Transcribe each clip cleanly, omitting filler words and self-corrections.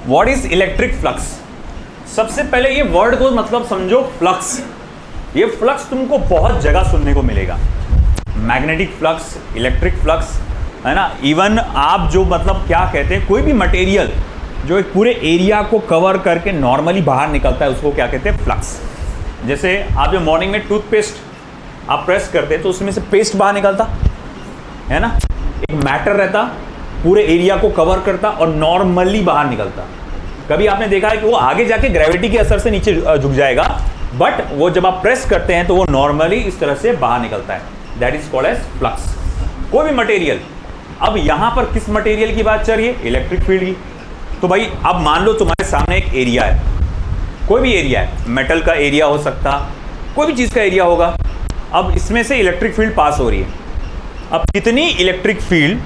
What is electric flux? सबसे पहले ये वर्ड को मतलब समझो, फ्लक्स। ये फ्लक्स तुमको बहुत जगह सुनने को मिलेगा, मैग्नेटिक फ्लक्स, इलेक्ट्रिक फ्लक्स, है ना। इवन आप जो मतलब क्या कहते हैं, कोई भी मटेरियल जो एक पूरे एरिया को कवर करके नॉर्मली बाहर निकलता है उसको क्या कहते हैं? फ्लक्स। जैसे आप जो मॉर्निंग में टूथपेस्ट आप प्रेस करते हैं तो उसमें से पेस्ट बाहर निकलता है ना, एक मैटर रहता, पूरे एरिया को कवर करता और नॉर्मली बाहर निकलता। कभी आपने देखा है कि वो आगे जाके ग्रेविटी के असर से नीचे झुक जाएगा, बट वो जब आप प्रेस करते हैं तो वो नॉर्मली इस तरह से बाहर निकलता है। That is called as flux. कोई भी मटेरियल। अब यहां पर किस मटेरियल की बात चल रही है? इलेक्ट्रिक फील्ड की। तो भाई अब मान लो तुम्हारे सामने एक एरिया है, कोई भी एरिया है, मेटल का एरिया हो सकता, कोई भी चीज का एरिया होगा। अब इसमें से इलेक्ट्रिक फील्ड पास हो रही है। अब कितनी इलेक्ट्रिक फील्ड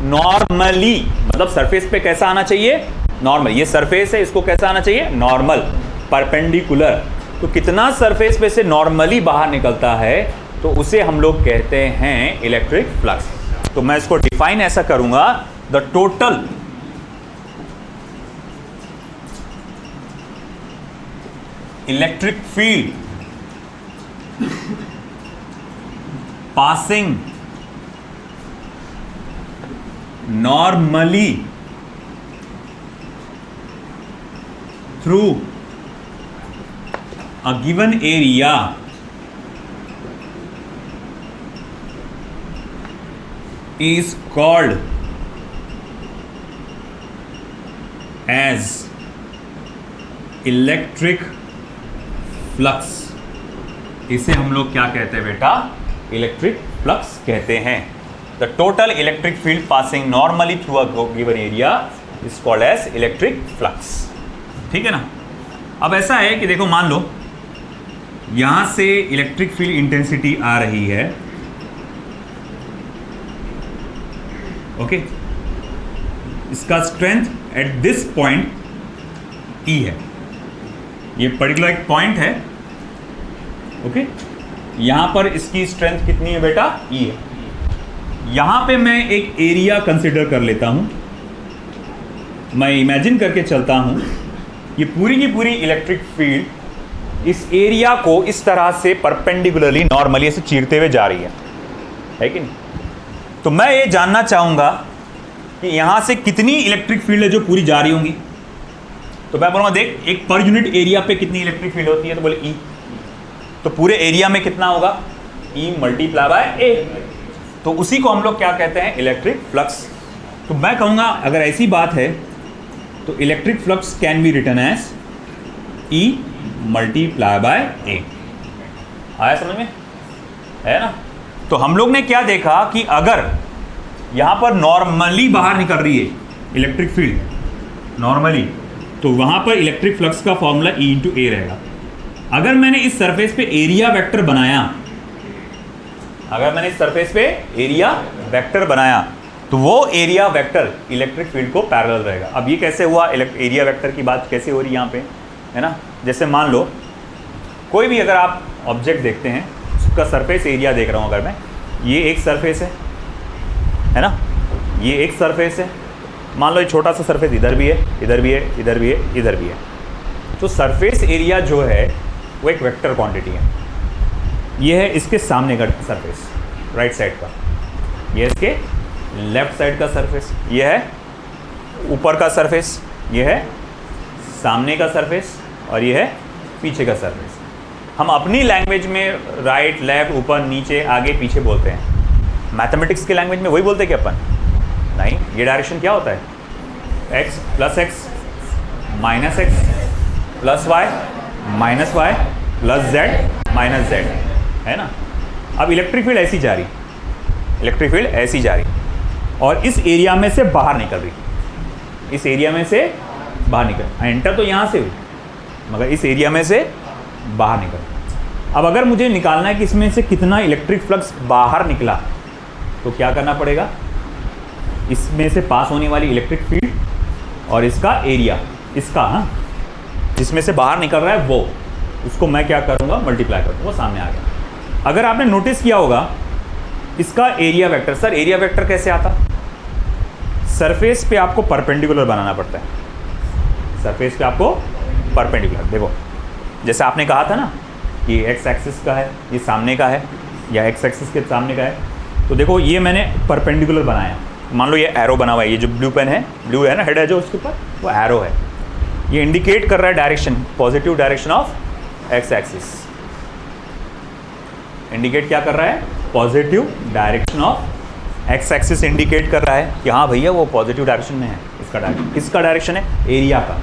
नॉर्मली, मतलब सरफेस पे कैसा आना चाहिए? नॉर्मल। ये सरफेस है, इसको कैसा आना चाहिए? Normal, perpendicular. तो कितना सरफेस पे से नॉर्मली बाहर निकलता है तो उसे हम लोग कहते हैं इलेक्ट्रिक फ्लक्स। तो मैं इसको डिफाइन ऐसा करूंगा, the total electric field passing normally through a given area is called as electric flux। इसे हम लोग क्या कहते हैं बेटा? इलेक्ट्रिक फ्लक्स कहते हैं। The total electric field passing normally through a given area is called as electric flux. ठीक है ना। अब ऐसा है कि देखो, मान लो यहां से इलेक्ट्रिक फील्ड इंटेंसिटी आ रही है, ओके। इसका स्ट्रेंथ एट दिस पॉइंट ई है, ये पर्टिकुलर एक पॉइंट है, ओके। यहां पर इसकी स्ट्रेंथ कितनी है बेटा? ई है। यहां पे मैं एक एरिया कंसिडर कर लेता हूं, मैं इमेजिन करके चलता हूं, ये पूरी की पूरी इलेक्ट्रिक फील्ड इस एरिया को इस तरह से परपेंडिकुलरली नॉर्मली ऐसे चीरते हुए जा रही है कि नहीं? तो मैं ये जानना चाहूंगा कि यहां से कितनी इलेक्ट्रिक फील्ड है जो पूरी जा रही होंगी। तो मैं बोलूंगा, देख एक पर यूनिट एरिया पे कितनी इलेक्ट्रिक फील्ड होती है? तो बोले ई। तो पूरे एरिया में कितना होगा? E multiply by A. तो उसी को हम लोग क्या कहते हैं? Electric flux. तो मैं कहूँगा अगर ऐसी बात है तो electric flux can be written as E multiply by A. आया समझ में? है ना। तो हम लोग ने क्या देखा कि अगर यहाँ पर नॉर्मली बाहर निकल रही है इलेक्ट्रिक फील्ड नॉर्मली, तो वहाँ पर इलेक्ट्रिक फ्लक्स का फॉर्मूला E इंटू ए रहेगा। अगर मैंने इस सरफेस पे एरिया वेक्टर बनाया, अगर मैंने इस सरफेस पे एरिया वेक्टर बनाया तो वो एरिया वेक्टर इलेक्ट्रिक फील्ड को पैरेलल रहेगा। अब ये कैसे हुआ? एरिया वेक्टर की बात कैसे हो रही है यहाँ पे, है ना। जैसे मान लो कोई भी अगर आप ऑब्जेक्ट देखते हैं, उसका सरफेस एरिया देख रहा हूँ अगर मैं, ये एक सरफेस है ना, ये एक सरफेस है। मान लो ये छोटा सा सरफेस इधर भी है, इधर भी है, इधर भी है, इधर भी है। तो सरफेस एरिया जो है वो एक वेक्टर क्वांटिटी है। ये है इसके सामने का सरफेस, राइट साइड का, ये इसके लेफ्ट साइड का सरफेस, ये है ऊपर का सरफेस, ये है सामने का सरफेस और ये है पीछे का सरफेस। हम अपनी लैंग्वेज में राइट, लेफ्ट, ऊपर, नीचे, आगे, पीछे बोलते हैं। मैथमेटिक्स के लैंग्वेज में वही बोलते हैं कि अपन नहीं, ये डायरेक्शन क्या होता है? x plus X minus X plus Y minus Y plus Z minus Z, है ना। अब इलेक्ट्रिक फील्ड ऐसी जा रही, इलेक्ट्रिक फील्ड ऐसी जा रही और इस एरिया में से बाहर निकल रही, इस एरिया में से बाहर निकल, एंटर तो यहाँ से हुई मगर इस एरिया में से बाहर निकल। अब अगर मुझे निकालना है कि इसमें से कितना इलेक्ट्रिक फ्लक्स बाहर निकला तो क्या करना पड़ेगा? इसमें से पास होने वाली इलेक्ट्रिक फील्ड और इसका एरिया, इसका, हाँ, जिसमें से बाहर निकल रहा है वो, उसको मैं क्या करूँगा? मल्टीप्लाई करूँगा, वो सामने आ गया। अगर आपने नोटिस किया होगा इसका area vector, sir area vector कैसे आता? सरफेस पे आपको परपेंडिकुलर बनाना पड़ता सरफेस पे आपको परपेंडिकुलर। देखो जैसे आपने कहा था ना कि एक्स एक्सिस का है, ये सामने का है या एक्स एक्सिस के सामने का है, तो देखो ये मैंने परपेंडिकुलर बनाया। मान लो ये एरो बना हुआ है, ये जो ब्लू पेन है, ब्लू है ना हेड है जो उसके ऊपर, वो एरो है, ये इंडिकेट कर रहा है direction, positive direction of X axis. Indicate क्या कर रहा है? Positive direction of X axis indicate कर रहा है कि हाँ भैया वो पॉजिटिव डायरेक्शन में है। इसका डायरेक्शन, किसका डायरेक्शन है? एरिया का।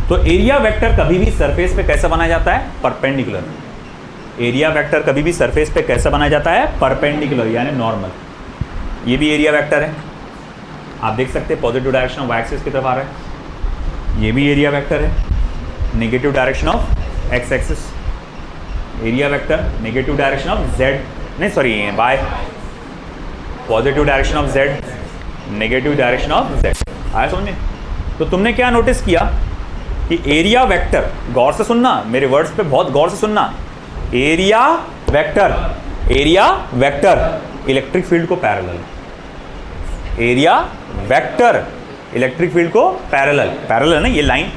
तो एरिया वेक्टर कभी भी सरफेस पे कैसा बनाया जाता है? परपेंडिकुलर। एरिया वेक्टर कभी भी सरफेस पे कैसा बनाया जाता है? परपेंडिकुलर यानी नॉर्मल। ये भी एरिया वेक्टर है, आप देख सकते हैं positive direction of Y axis की तरफ आ रहा है। ये भी एरिया वेक्टर है, negative direction of X axis. Area vector negative direction of Z, नहीं sorry Y, positive direction of Z, negative direction of Z. आया समझ में? तो तुमने क्या नोटिस किया कि एरिया वेक्टर, गौर से सुनना, मेरे वर्ड्स पे बहुत गौर से सुनना, area vector, area vector electric field को parallel, area vector electric field को पैरेलल, पैरेलल है ना ये लाइन,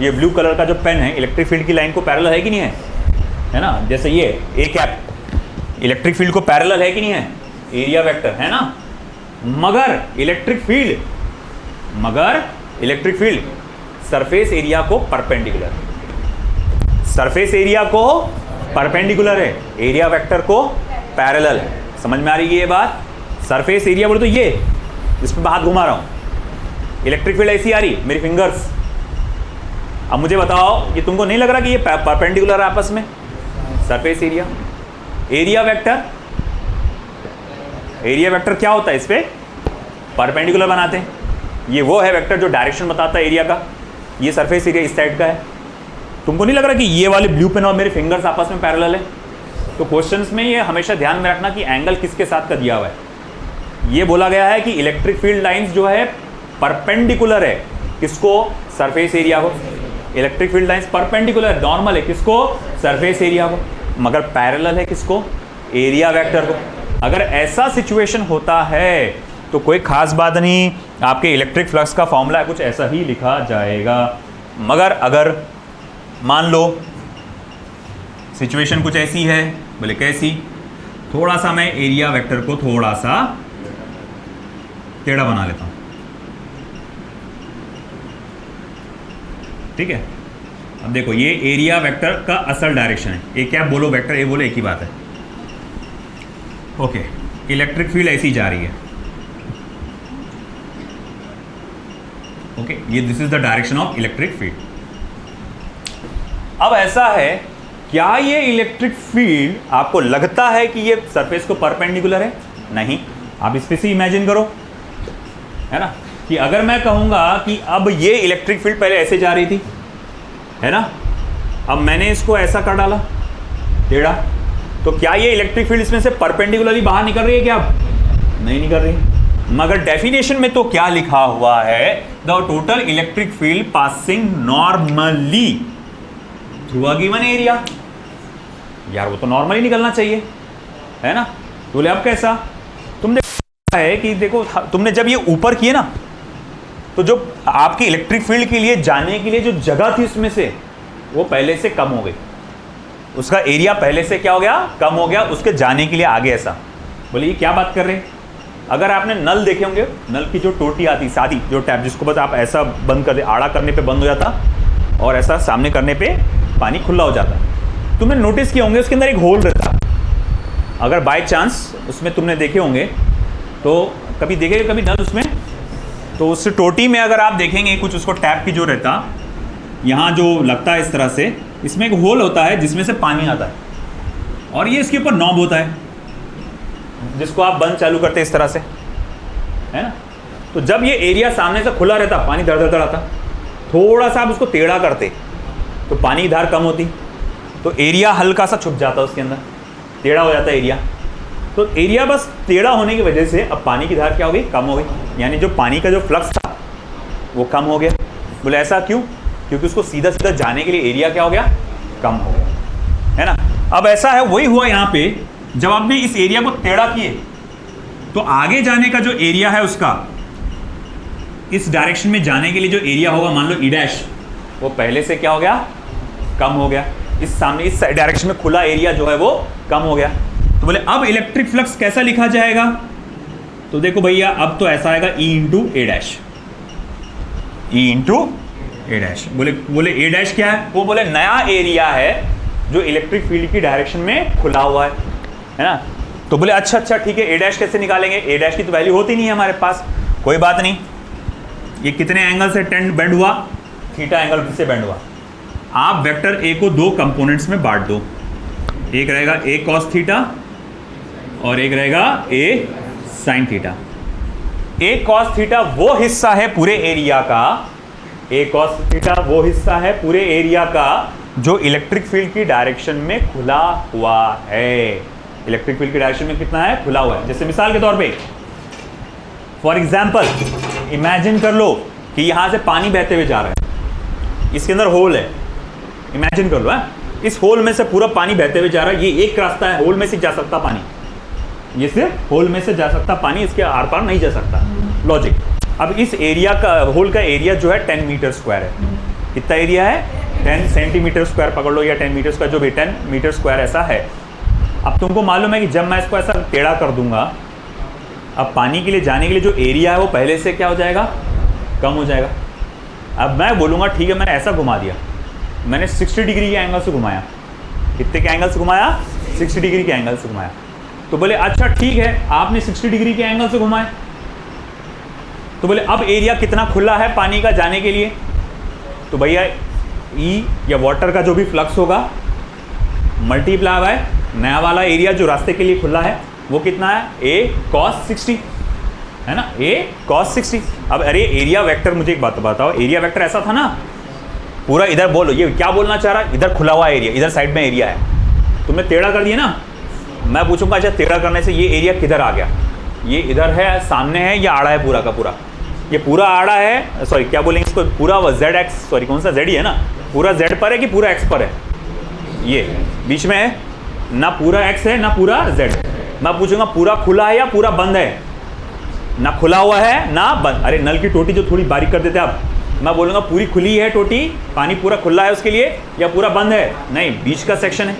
ये ब्लू कलर का जो पेन है इलेक्ट्रिक फील्ड की लाइन को पैरेलल है कि नहीं है ना? जैसे ये ए कैप इलेक्ट्रिक फील्ड को पैरेलल है कि नहीं है? एरिया वेक्टर है ना। मगर इलेक्ट्रिक फील्ड सरफेस एरिया को परपेंडिकुलर, सरफेस एरिया को परपेंडिकुलर है, एरिया वेक्टर को पैरेलल है। समझ में आ रही है ये बात? सरफेस एरिया बोले तो ये जिसमें मैं हाथ घुमा रहा हूं, इलेक्ट्रिक फील्ड ऐसी आ रही मेरी फिंगर्स। अब मुझे बताओ, ये तुमको नहीं लग रहा कि ये परपेंडिकुलर है आपस में? सरफेस एरिया, एरिया वेक्टर क्या होता है? इस पे परपेंडिकुलर बनाते हैं। ये वो है वेक्टर जो डायरेक्शन बताता है एरिया का। ये सरफेस एरिया इस साइड का है। तुमको नहीं लग रहा कि ये वाले ब्लू पेन और मेरे फिंगर्स आपस में पैरेलल है? तो क्वेश्चंस में ये हमेशा ध्यान में रखना कि एंगल किसके साथ का दिया हुआ है। ये बोला गया है कि इलेक्ट्रिक फील्ड लाइंस जो है परपेंडिकुलर है किसको? सरफेस एरिया को। Electric field lines perpendicular normal है किसको? सरफेस एरिया को, मगर पैरेलल है किसको? एरिया वेक्टर को। अगर ऐसा सिचुएशन होता है तो कोई खास बात नहीं, आपके इलेक्ट्रिक फ्लक्स का फॉर्मूला कुछ ऐसा ही लिखा जाएगा। मगर अगर मान लो सिचुएशन कुछ ऐसी है, बोले कैसी? थोड़ा सा मैं एरिया वेक्टर को थोड़ा सा टेढ़ा बना लेता हूं, ठीक है? अब देखो ये एरिया वेक्टर का असल डायरेक्शन है, ए क्या बोलो वेक्टर ए बोलो एक ही बात है। ओके, इलेक्ट्रिक फील्ड ऐसी जा रही है, ओके, ये this is the direction of electric field. अब ऐसा है, क्या ये इलेक्ट्रिक फील्ड आपको लगता है कि ये सरफेस को परपेंडिकुलर है? नहीं। आप इस पे से इमेजिन करो, है ना, कि अगर मैं कहूंगा कि अब ये इलेक्ट्रिक फील्ड पहले ऐसे जा रही थी, है ना, अब मैंने इसको ऐसा कर डाला टेढ़ा, तो क्या ये इलेक्ट्रिक फील्ड इसमें से परपेंडिकुलरली बाहर निकल रही है क्या? अब नहीं निकल रही। मगर डेफिनेशन में तो क्या लिखा हुआ है? The total electric field passing normally through a given area. यार वो तो नॉर्मली निकलना चाहिए, है ना? बोले अब कैसा? तुमने है कि देखो, तुमने जब ये ऊपर किए ना, तो जो आपकी इलेक्ट्रिक फील्ड के लिए जाने के लिए जो जगह थी उसमें से वो पहले से कम हो गई, उसका एरिया पहले से क्या हो गया? कम हो गया, उसके जाने के लिए आगे ऐसा। बोले ये क्या बात कर रहे हैं? अगर आपने नल देखे होंगे, नल की जो टोटी आती सादी, जो टैप जिसको बस आप ऐसा बंद कर दे, आड़ा करने पे बंद हो जाता और ऐसा सामने करने पे पानी खुला हो जाता। तुमने नोटिस किए होंगे उसके अंदर एक होल रहता। अगर बाय चांस उसमें तुमने देखे होंगे तो कभी देखेंगे कभी नल उसमें, तो उस टोटी में अगर आप देखेंगे कुछ उसको टैप की जो रहता, यहाँ जो लगता है इस तरह से, इसमें एक होल होता है जिसमें से पानी आता है और ये इसके ऊपर नॉब होता है जिसको आप बंद चालू करते हैं इस तरह से, है ना? तो जब ये एरिया सामने से खुला रहता, पानी धड़ धड़ आता, थोड़ा सा आप उसको टेढ़ा करते तो पानी की धार कम होती, तो एरिया हल्का सा छुप जाता, उसके अंदर टेढ़ा हो जाता एरिया। तो एरिया बस टेढ़ा होने की वजह से अब पानी की धार क्या हो गई? कम हो गई, यानी जो पानी का जो फ्लक्स था वो कम हो गया। बोले ऐसा क्यों? क्योंकि उसको सीधा सीधा जाने के लिए एरिया क्या हो गया? कम हो गया, है ना? अब ऐसा है, वही हुआ यहाँ पे, जब आपने इस एरिया को टेढ़ा किए तो आगे जाने का जो एरिया है उसका, इस डायरेक्शन में जाने के लिए जो एरिया होगा, मान लो ई डैश, वो पहले से क्या हो गया, कम हो गया। इस सामने इस डायरेक्शन में खुला एरिया जो है वो कम हो गया। तो बोले अब इलेक्ट्रिक फ्लक्स कैसा लिखा जाएगा, तो देखो भैया अब तो ऐसा आएगा E इंटू ए डैश, E इंटू ए डैश। बोले ए डैश क्या है, वो बोले नया एरिया है जो इलेक्ट्रिक फील्ड की डायरेक्शन में खुला हुआ है ना। तो बोले अच्छा ठीक है, ए डैश कैसे निकालेंगे, ए डैश की तो वैल्यू होती नहीं है हमारे पास। कोई बात नहीं, ये कितने एंगल से बेंड हुआ, थीटा एंगल से बेंड हुआ। आप वेक्टर ए को दो कंपोनेंट्स में बांट दो, एक रहेगा ए कॉस थीटा और एक रहेगा ए साइन थीटा। ए कॉस थीटा वो हिस्सा है पूरे एरिया का, ए कॉस थीटा वो हिस्सा है पूरे एरिया का जो इलेक्ट्रिक फील्ड की डायरेक्शन में खुला हुआ है। इलेक्ट्रिक फील्ड की डायरेक्शन में कितना है, खुला हुआ है। जैसे मिसाल के तौर पे फॉर एग्जांपल इमेजिन कर लो कि यहां से पानी बहते हुए जा रहा है, इसके अंदर होल है, इमेजिन कर लो है, इस होल में से पूरा पानी बहते हुए जा रहा है। ये एक रास्ता है, होल में से जा सकता पानी, ये सिर्फ होल में से जा सकता पानी, इसके आर पार नहीं जा सकता, लॉजिक। अब इस एरिया का, होल का एरिया जो है 10 मीटर स्क्वायर है। कितना एरिया है, 10 सेंटीमीटर स्क्वायर पकड़ लो या 10 मीटर स्क्वायर, जो भी 10 मीटर स्क्वायर ऐसा है। अब तुमको मालूम है कि जब मैं इसको ऐसा टेढ़ा कर दूंगा, अब पानी के लिए जाने के लिए जो एरिया है वो पहले से क्या हो जाएगा, कम हो जाएगा। अब मैं बोलूँगा ठीक है मैंने ऐसा घुमा दिया, मैंने 60 डिग्री के एंगल से घुमाया। कितने के एंगल से घुमाया, 60 डिग्री के एंगल से घुमाया। तो बोले अच्छा ठीक है, आपने 60 डिग्री के एंगल से घुमाए, तो बोले अब एरिया कितना खुला है पानी का जाने के लिए, तो भैया ई या वाटर का जो भी फ्लक्स होगा मल्टीप्लाई बाय नया वाला एरिया जो रास्ते के लिए खुला है, वो कितना है, ए कॉस 60 है ना, ए कॉस 60। अब अरे एरिया वेक्टर, मुझे एक बात बताओ, एरिया वेक्टर ऐसा था ना, पूरा इधर बोलो, ये क्या बोलना चाह रहा, इधर खुला हुआ एरिया, इधर साइड में एरिया है, तुमने टेढ़ा कर दिया ना। मैं पूछूंगा अच्छा टेढ़ा करने से ये एरिया किधर आ गया, ये इधर है, सामने है, या आड़ा है पूरा का पूरा, ये पूरा आड़ा है, सॉरी क्या बोलेंगे इसको, पूरा जेड एक्स, सॉरी कौन सा जेड ही है ना, पूरा जेड पर है कि पूरा एक्स पर है, ये बीच में है ना, पूरा एक्स है ना पूरा जेड। मैं पूछूंगा पूरा खुला है या पूरा बंद है, ना खुला हुआ है ना बंद। अरे नल की टोटी जो थोड़ी बारीक कर देते आप, मैं बोलूँगा पूरी खुली है टोटी, पानी पूरा खुला है उसके लिए, या पूरा बंद है, नहीं बीच का सेक्शन है,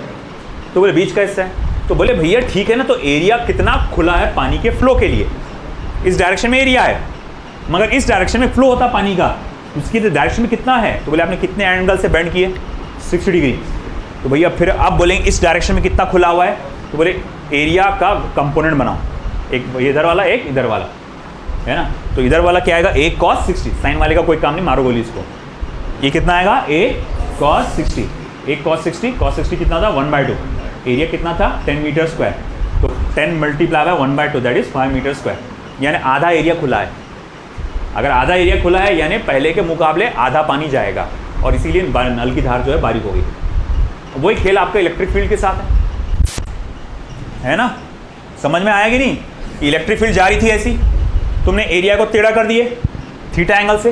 तो बोले बीच का हिस्सा है। तो बोले भैया ठीक है ना, तो एरिया कितना खुला है पानी के फ्लो के लिए, इस डायरेक्शन में एरिया है, मगर इस डायरेक्शन में फ्लो होता पानी का, उसकी डायरेक्शन में कितना है, तो बोले आपने कितने एंगल से बेंड किए, 60 डिग्री। तो भैया फिर आप बोलेंगे इस डायरेक्शन में कितना खुला हुआ है, तो बोले एरिया का कंपोनेंट बनाओ, एक इधर वाला एक इधर वाला है ना, तो इधर वाला क्या आएगा, ए कॉस 60, साइन वाले का कोई काम नहीं, मारो गोली इसको, ये कितना आएगा, ए कॉस 60, ए कॉस 60, कॉस 60 कितना था, 1/2, एरिया कितना था 10 मीटर स्क्वायर, तो 10 multiply by 1/2 that is 5 metre square, यानी आधा एरिया खुला है। अगर आधा एरिया खुला है यानी पहले के मुकाबले आधा पानी जाएगा, और इसीलिए नल की धार जो है बारीक होगी। वही खेल आपका इलेक्ट्रिक फील्ड के साथ है ना, समझ में आया कि नहीं, इलेक्ट्रिक फील्ड जा रही थी ऐसी, तुमने एरिया को टेढ़ा कर दिए थीटा एंगल से।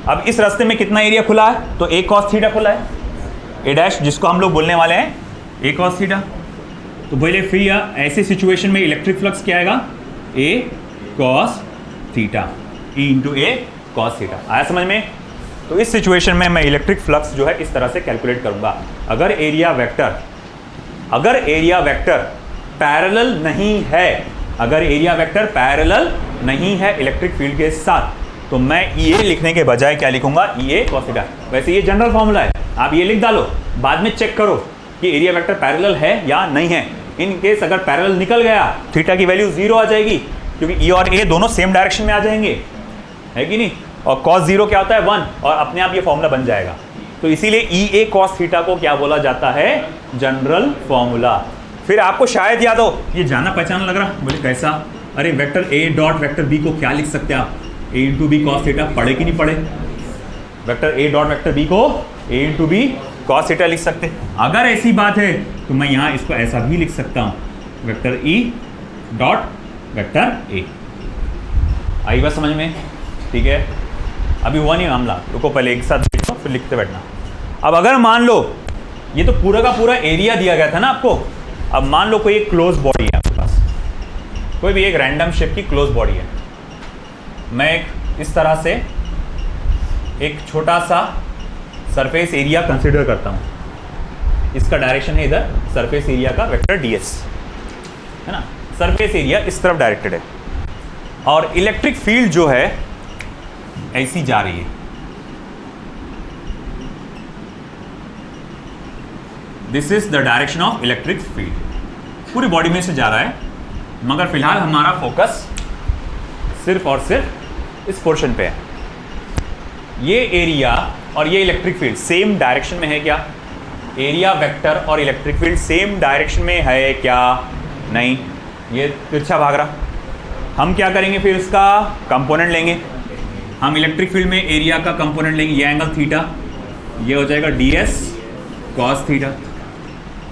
अब इस रास्ते में कितना एरिया खुला है, तो ए कॉस थीटा खुला है, ए डैश जिसको हम लोग बोलने वाले हैं ए कॉस थीटा। तो बोले फिर या ऐसे सिचुएशन में इलेक्ट्रिक फ्लक्स क्या आएगा, ए cos theta, E into A cos theta. आया समझ में। तो इस सिचुएशन में मैं इलेक्ट्रिक फ्लक्स जो है इस तरह से कैलकुलेट करूंगा। अगर एरिया वेक्टर पैरेलल नहीं है, अगर एरिया वेक्टर पैरेलल नहीं है इलेक्ट्रिक फील्ड के साथ, तो मैं ये लिखने के बजाय क्या लिखूंगा, ए कॉस थीटा। वैसे ये जनरल फॉर्मूला है, आप ये लिख डालो, बाद में चेक करो कि एरिया वेक्टर पैरेलल है या नहीं है। इन केस अगर पैरेलल निकल गया, थीटा की वैल्यू 0 आ जाएगी, क्योंकि ई और ए दोनों सेम डायरेक्शन में आ जाएंगे, है कि नहीं। और कॉस 0 क्या होता है 1, और अपने आप ये फॉर्मूला बन जाएगा। तो इसीलिए ई ए कॉस थीटा को क्या बोला जाता है, जनरल फॉर्मूला। फिर आपको शायद याद हो, ये जाना पहचाना लग रहा, बोले कैसा, अरे vector A dot vector B को क्या लिख सकते हैं आप, A into B cos theta, पढ़े कि नहीं पढ़े। Vector A dot vector B को A into B cos theta लिख सकते। अगर ऐसी बात है तो मैं यहाँ इसको ऐसा भी लिख सकता हूँ, vector E dot vector A. आई बात समझ में, ठीक है। अभी हुआ नहीं मामला, रुको पहले एक साथ देखो फिर लिखते बैठना। अब अगर मान लो ये तो पूरा का पूरा एरिया दिया गया था ना आपको, अब मान लो कोई एक क्लोज बॉडी है आपके पास, कोई भी एक रैंडम शेप की क्लोज बॉडी है, मैं एक इस तरह से एक छोटा सा सरफेस एरिया कंसिडर करता हूँ, इसका डायरेक्शन है इधर, सरफेस एरिया का वेक्टर ds है ना, सरफेस एरिया इस तरफ डायरेक्टेड है और इलेक्ट्रिक फील्ड जो है ऐसी जा रही है, this is the direction of electric field, पूरी बॉडी में से जा रहा है, मगर फिलहाल हमारा फोकस सिर्फ और सिर्फ इस पोर्शन पे है। ये एरिया और ये इलेक्ट्रिक फील्ड सेम डायरेक्शन में है क्या? एरिया वेक्टर और इलेक्ट्रिक फील्ड सेम डायरेक्शन में है क्या? नहीं, ये तिरछा भाग रहा। हम क्या करेंगे फिर? इसका कंपोनेंट लेंगे, हम इलेक्ट्रिक फील्ड में एरिया का कंपोनेंट लेंगे, ये एंगल थीटा, ये हो जाएगा ds cos थीटा।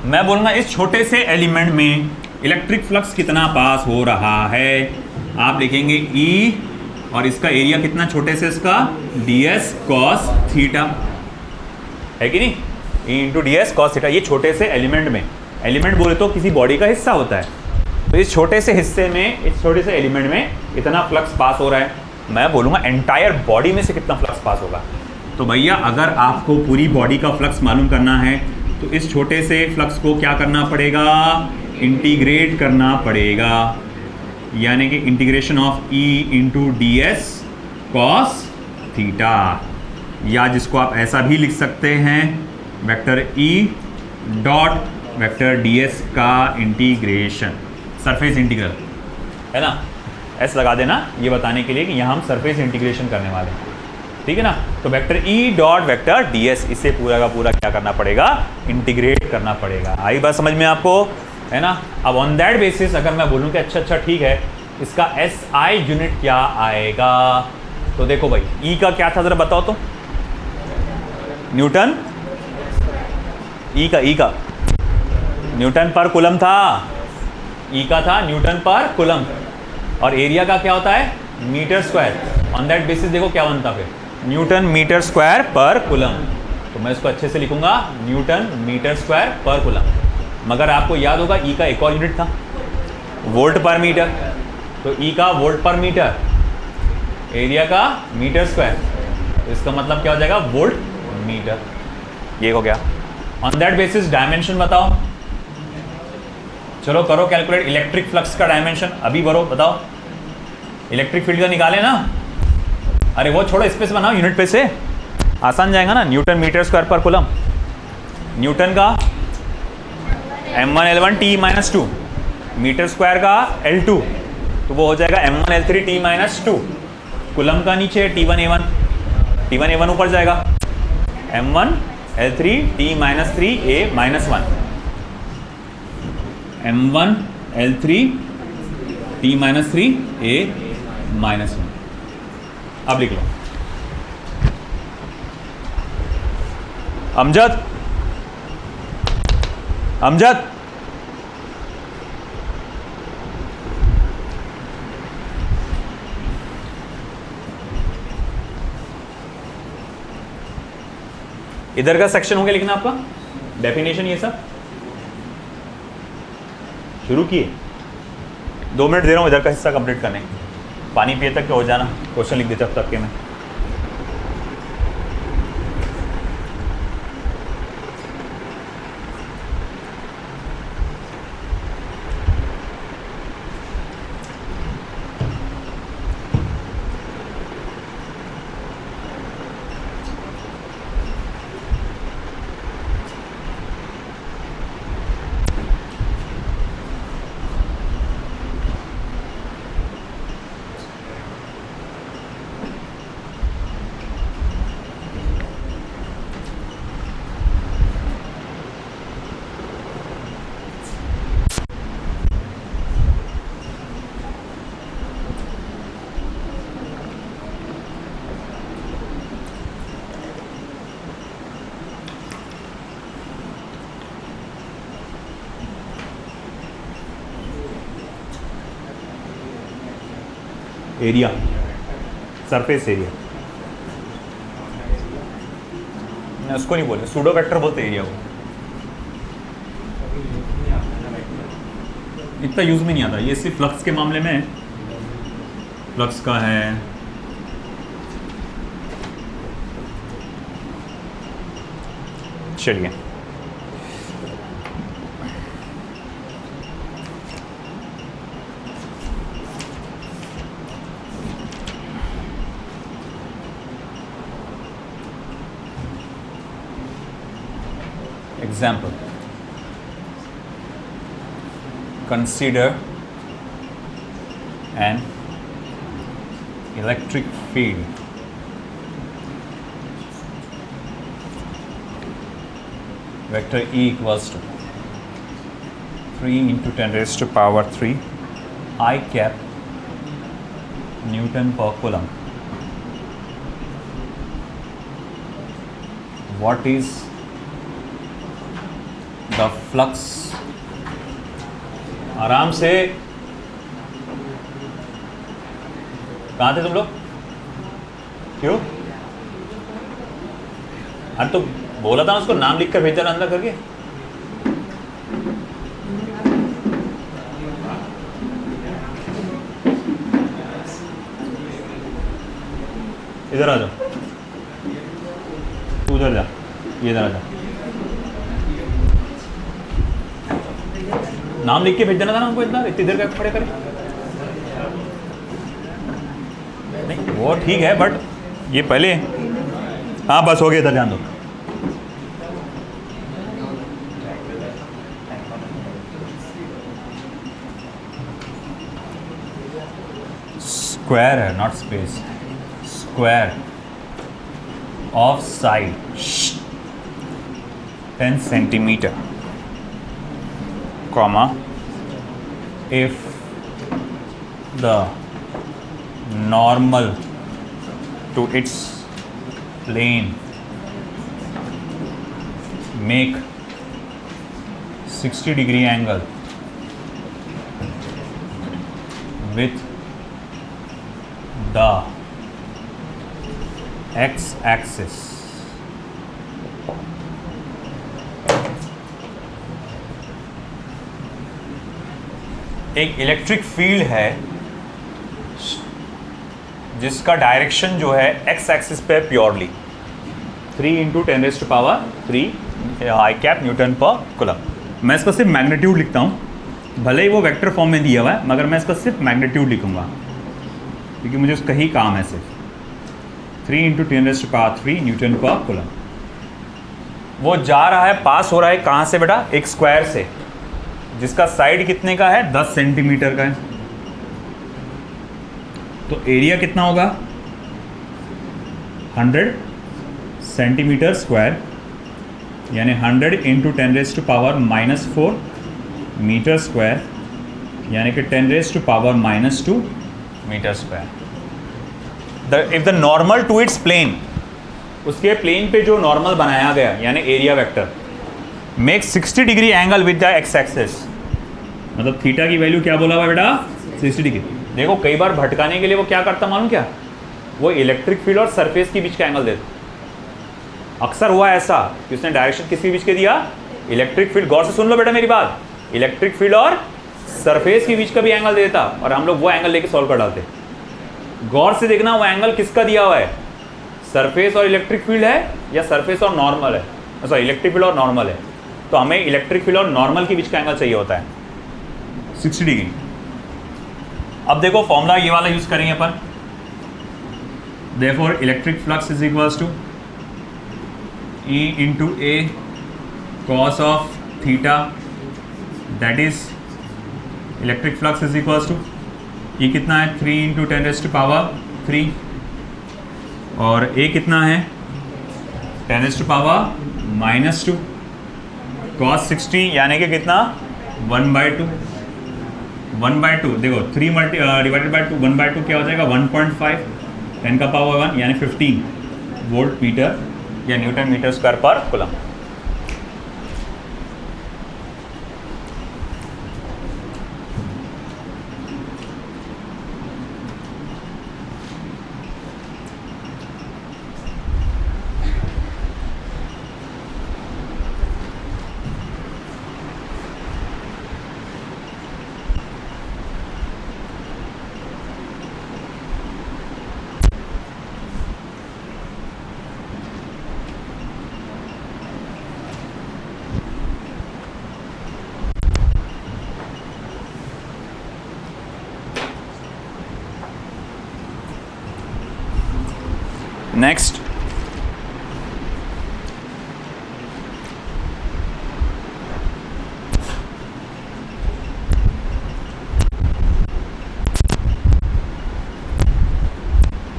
मैं बोलूँगा इस छोटे से एलिमेंट में इलेक्ट्रिक फ्लक्स कितना पास हो रहा है, आप लिखेंगे E और इसका एरिया कितना छोटे से इसका ds cos थीटा, है कि नहीं? E into ds cos theta, ये छोटे से एलिमेंट में, एलिमेंट बोले तो किसी बॉडी का हिस्सा होता है, तो इस छोटे से हिस्से में, इस छोटे से एलिमेंट में इतना फ्लक्स पास हो रहा है। मैं बोलूँगा एंटायर बॉडी में से कितना फ्लक्स पास होगा। तो भैया अगर आपको पूरी बॉडी का फ्लक्स मालूम करना है तो इस छोटे से फ्लक्स को क्या करना पड़ेगा? इंटीग्रेट करना पड़ेगा, यानी कि integration of E into ds cos theta, या जिसको आप ऐसा भी लिख सकते हैं vector E dot vector ds का इंटीग्रेशन, सरफेस इंटीग्रल, है ना? एस लगा देना ये बताने के लिए कि यहाँ हम सरफेस इंटीग्रेशन करने वाले हैं, ठीक है ना? तो vector E dot vector ds, इसे पूरा का पूरा क्या करना पड़ेगा? इंटीग्रेट करना पड़ेगा। आई बात समझ में आपको, है ना? अब ऑन दैट बेसिस अगर मैं बोलूँ कि अच्छा ठीक है, इसका SI यूनिट क्या आएगा, तो देखो भाई E का क्या था ज़रा बताओ तो, न्यूटन, E का न्यूटन पर कूलम था, E का था न्यूटन पर कूलम, और एरिया का क्या होता है? Metre square. On that basis देखो क्या बनता है, newton metre square per coulomb, तो मैं इसको अच्छे से लिखूंगा newton metre square per coulomb. मगर आपको याद होगा E का एक और यूनिट था, वोल्ट पर मीटर, तो E का वोल्ट पर मीटर, एरिया का मीटर स्क्वायर, तो इसका मतलब क्या हो जाएगा? Volt meter. ये हो गया। ऑन दैट बेसिस डायमेंशन बताओ, चलो करो कैलकुलेट इलेक्ट्रिक फ्लक्स का डायमेंशन, अभी भरो बताओ, इलेक्ट्रिक फील्ड का निकाले ना, अरे वो छोड़ो, स्पेस बनाओ यूनिट पे से, आसान जाएगा ना। Newton metre square per coulomb, Newton का m1 L1 T - 2, metre square का L2, तो वो हो जाएगा m1 L3 T - 2, कूलम का नीचे T1 A1 ऊपर जाएगा, m1 L3 T - 3 A - 1, m1 L3 T - 3 A - 1। अब लिख लो, अमजद इधर का सेक्शन हो गया लिखना आपका, डेफिनेशन ये सब शुरू किए। 2 मिनट दे रहा हूँ इधर का हिस्सा कंप्लीट करने, पानी पिए तक के हो जाना, क्वेश्चन लिख देते अब तक के मैं। एरिया, सरफेस एरिया, मैं उसको नहीं बोलते, सूडो वेक्टर बोलते एरिया को, इतना यूज में नहीं आता ये, सिर्फ फ्लक्स के मामले में फ्लक्स का है। चलिए example, consider an electric field vector E equals to 3 into 10 raised to power 3 I cap Newton per coulomb. What is the flux? आराम से, कहाँ थे तुम लोग? क्यों? अरे तो बोला था उसको नाम लिख कर भेजा अंदर करके। इधर आ जाओ, तू उधर जा, ये इधर आ जा। नाम लिख के भेज देना था ना हमको, इतनी देर का खड़े करें। नहीं वो ठीक है, बट ये पहले, हाँ बस हो गया, इधर ध्यान दो। स्क्वायर है, not space. Square of side 10 centimetre, comma, if the normal to its plane make 60-degree angle with the x-axis, एक इलेक्ट्रिक फील्ड है जिसका डायरेक्शन जो है एक्स एक्सिस पे purely 3 into 10 raised to power 3 I cap newton per coulomb. मैं इसका सिर्फ magnitude लिखता हूँ, भले ही वो वेक्टर फॉर्म में दिया हुआ है, मगर मैं इसका सिर्फ मैग्नीट्यूड लिखूंगा क्योंकि मुझे उसका ही काम है। सिर्फ 3 into 10 raised to power 3 newton per coulomb. वो जा रहा है, पास हो रहा है कहाँ से बेटा? एक स्क्वायर से, जिसका साइड कितने का है? 10 सेंटीमीटर का है। तो एरिया कितना होगा? 100 सेंटीमीटर स्क्वायर, यानी 100 into 10 raised to power -4 metre square, यानी कि 10 raised to power -2 metre square. If the normal to its plane, उसके प्लेन पे जो नॉर्मल बनाया गया यानी area vector, make 60 degree angle with the X axis, मतलब थीटा की वैल्यू क्या बोला हुआ बेटा? 60 डिग्री। देखो कई बार भटकाने के लिए वो क्या करता मालूम क्या? वो इलेक्ट्रिक फील्ड और सरफेस के बीच का एंगल देता। अक्सर हुआ ऐसा कि उसने डायरेक्शन किसके बीच के दिया? Electric field. गौर से सुन लो बेटा मेरी बात, इलेक्ट्रिक फील्ड और सरफेस के बीच का भी एंगल देता और हम लोग वो एंगल लेके सॉल्व कर डालते। गौर से देखना वो एंगल किसका दिया हुआ है, सरफेस और इलेक्ट्रिक फील्ड है या सरफेस और नॉर्मल है, सॉरी इलेक्ट्रिक फील्ड और नॉर्मल है। तो हमें इलेक्ट्रिक फील्ड और नॉर्मल के बीच का एंगल चाहिए होता है 60 डिग्री। अब देखो फॉर्मूला ये वाला यूज करेंगे अपन, therefore electric flux is equals to E into A cos of theta, that is electric flux is equals to E कितना है 3 इंटू 10 रेज़्ड टू पावर 3 और A कितना है 10 रेज़्ड टू पावर -2 cos 60 यानी कि कितना 1/2 1/2 देखो 3 डिवाइडेड बाई 2 1/2 क्या हो जाएगा 1.5 10 का पावर 1 यानी 15 वोल्ट मीटर या Newton metre square per coulomb. Next,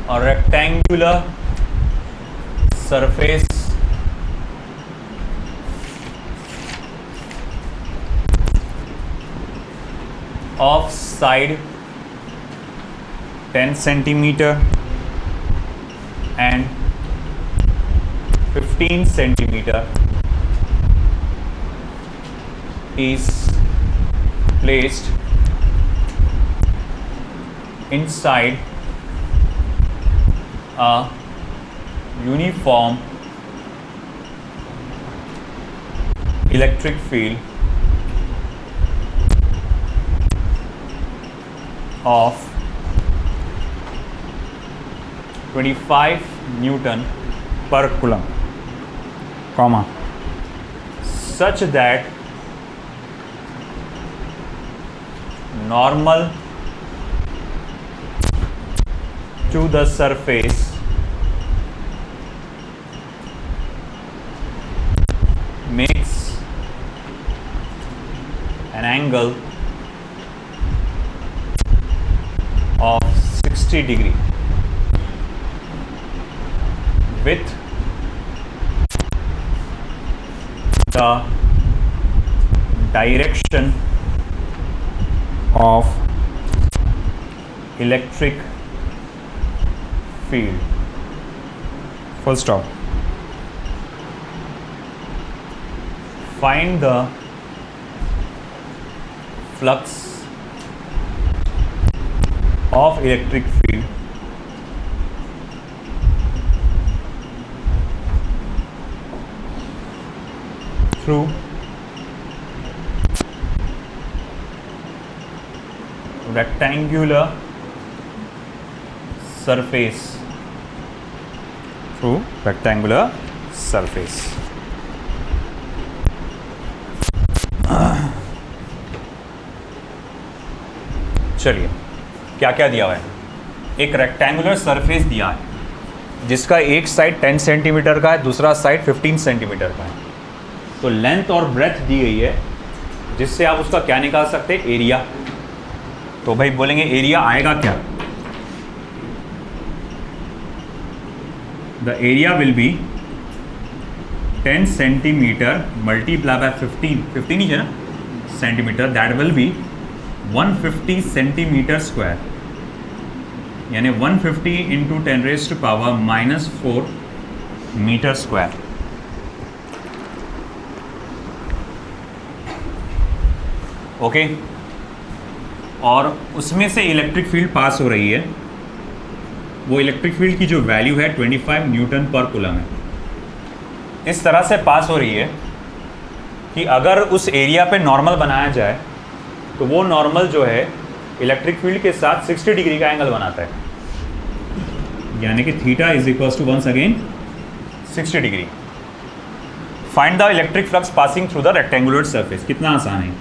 a rectangular surface of side 10 centimeter and 15 centimeter is placed inside a uniform electric field of 25 Newton per coulomb, comma, such that normal to the surface makes an angle of 60 degree with the direction of electric field. Full stop. Find the flux of electric field through rectangular surface, through rectangular surface. चलिए, क्या क्या दिया हुआ है? एक rectangular surface दिया है जिसका एक साइड 10 सेंटीमीटर का है, दूसरा साइड 15 सेंटीमीटर का है। तो लेंथ और ब्रेथ दी गई है जिससे आप उसका क्या निकाल सकते हैं? एरिया। तो भाई बोलेंगे एरिया आएगा क्या? The area will be 10 centimetre multiply by 15 ही है ना centimetre, that will be 150 centimetre square, यानी 150 इंटू 10⁻⁻⁴ मीटर स्क्वायर। ओके, और उसमें से इलेक्ट्रिक फील्ड पास हो रही है। वो इलेक्ट्रिक फील्ड की जो वैल्यू है 25 न्यूटन पर कूलम है। इस तरह से पास हो रही है कि अगर उस एरिया पे नॉर्मल बनाया जाए तो वो नॉर्मल जो है इलेक्ट्रिक फील्ड के साथ 60 डिग्री का एंगल बनाता है, यानी कि theta is equals to once again 60 degree. Find the electric flux passing through the rectangular surface. कितना आसान है,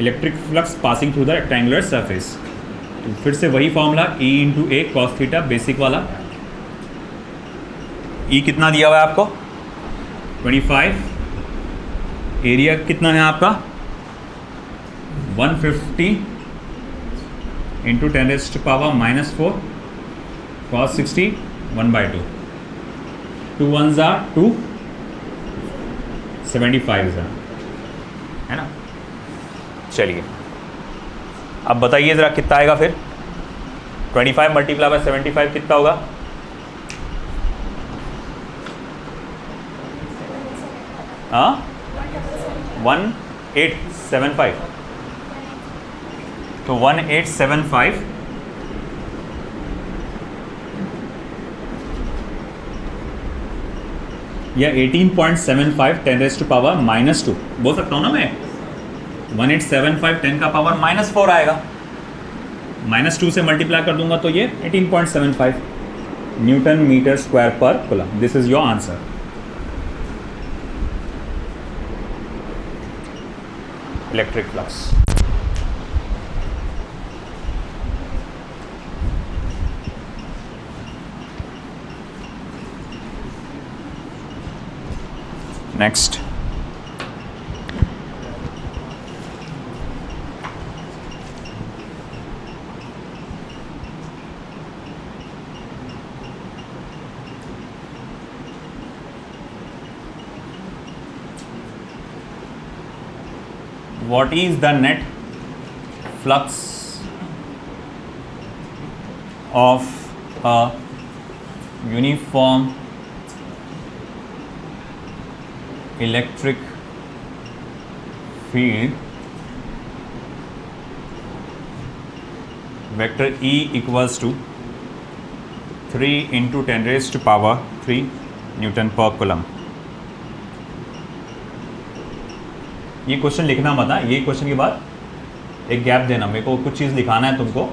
electric flux passing through the rectangular surface. तो फिर से वही formula E into A cos theta, basic वाला। E कितना दिया हुआ है आपको? 25। एरिया कितना है आपका? 150 इंटू 10⁻⁻⁴ cos 60 1/2। 2 1s are 2, 75 है ना। चलिए अब बताइए ज़रा कितना आएगा फिर? 25 मल्टीप्लाई बाय 75 कितना होगा? हाँ, 1875। तो 1875 या 18.75 10⁻⁻² बोल सकता हूँ ना मैं। 1875 10 का पावर -4 आएगा, -2 से मल्टीप्लाई कर दूंगा तो ये 18.75 Newton metre square per coulomb. This is your answer. Electric flux. Next, what is the net flux of a uniform electric field vector E equals to 3 into 10 raised to power 3 Newton per coulomb। ये question लिखना मत, ये question के बाद एक gap देना, मेरे को कुछ चीज़ लिखाना है तुमको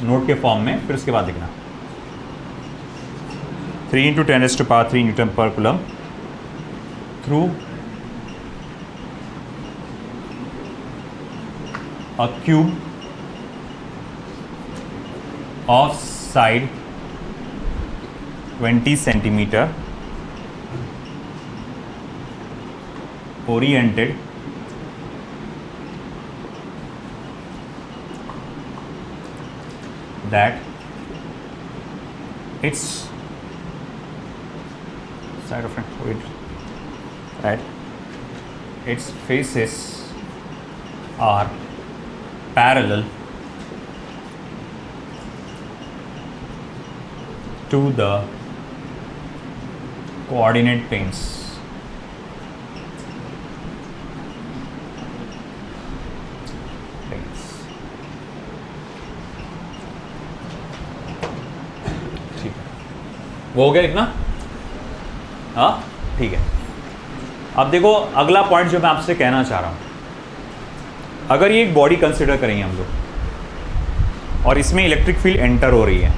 नोट के फॉर्म में, फिर उसके बाद लिखना। 3 into 10 raised to power 3 Newton per coulomb through a cube of side 20 centimeter oriented that its side of it that its faces are parallel to the coordinate planes। वो हो गया लिखना, हाँ ठीक है। अब देखो अगला पॉइंट जो मैं आपसे कहना चाह रहा हूँ, अगर ये एक बॉडी कंसिडर करेंगे हम लोग और इसमें इलेक्ट्रिक फील्ड एंटर हो रही है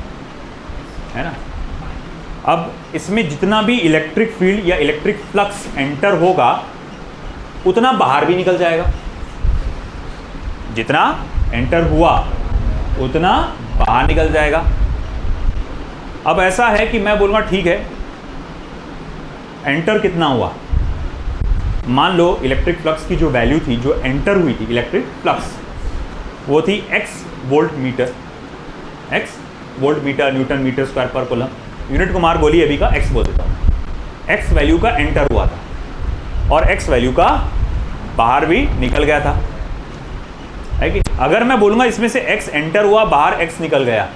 ना, अब इसमें जितना भी इलेक्ट्रिक फील्ड या इलेक्ट्रिक फ्लक्स एंटर होगा उतना बाहर भी निकल जाएगा, जितना एंटर हुआ उतना बाहर निकल जाएगा। अब ऐसा है कि मैं बोलूँगा ठीक है, एंटर कितना हुआ, मान लो इलेक्ट्रिक फ्लक्स की जो वैल्यू थी, जो एंटर हुई थी इलेक्ट्रिक फ्लक्स, वो थी x volt metre newton metre square per coulomb. Unit को मार बोली अभी का x बोल देता हूँ। x वैल्यू का एंटर हुआ था और x वैल्यू का बाहर भी निकल गया था, है कि? अगर मैं बोलूँगा इसमें से x एंटर हुआ, बाहर x निकल गया,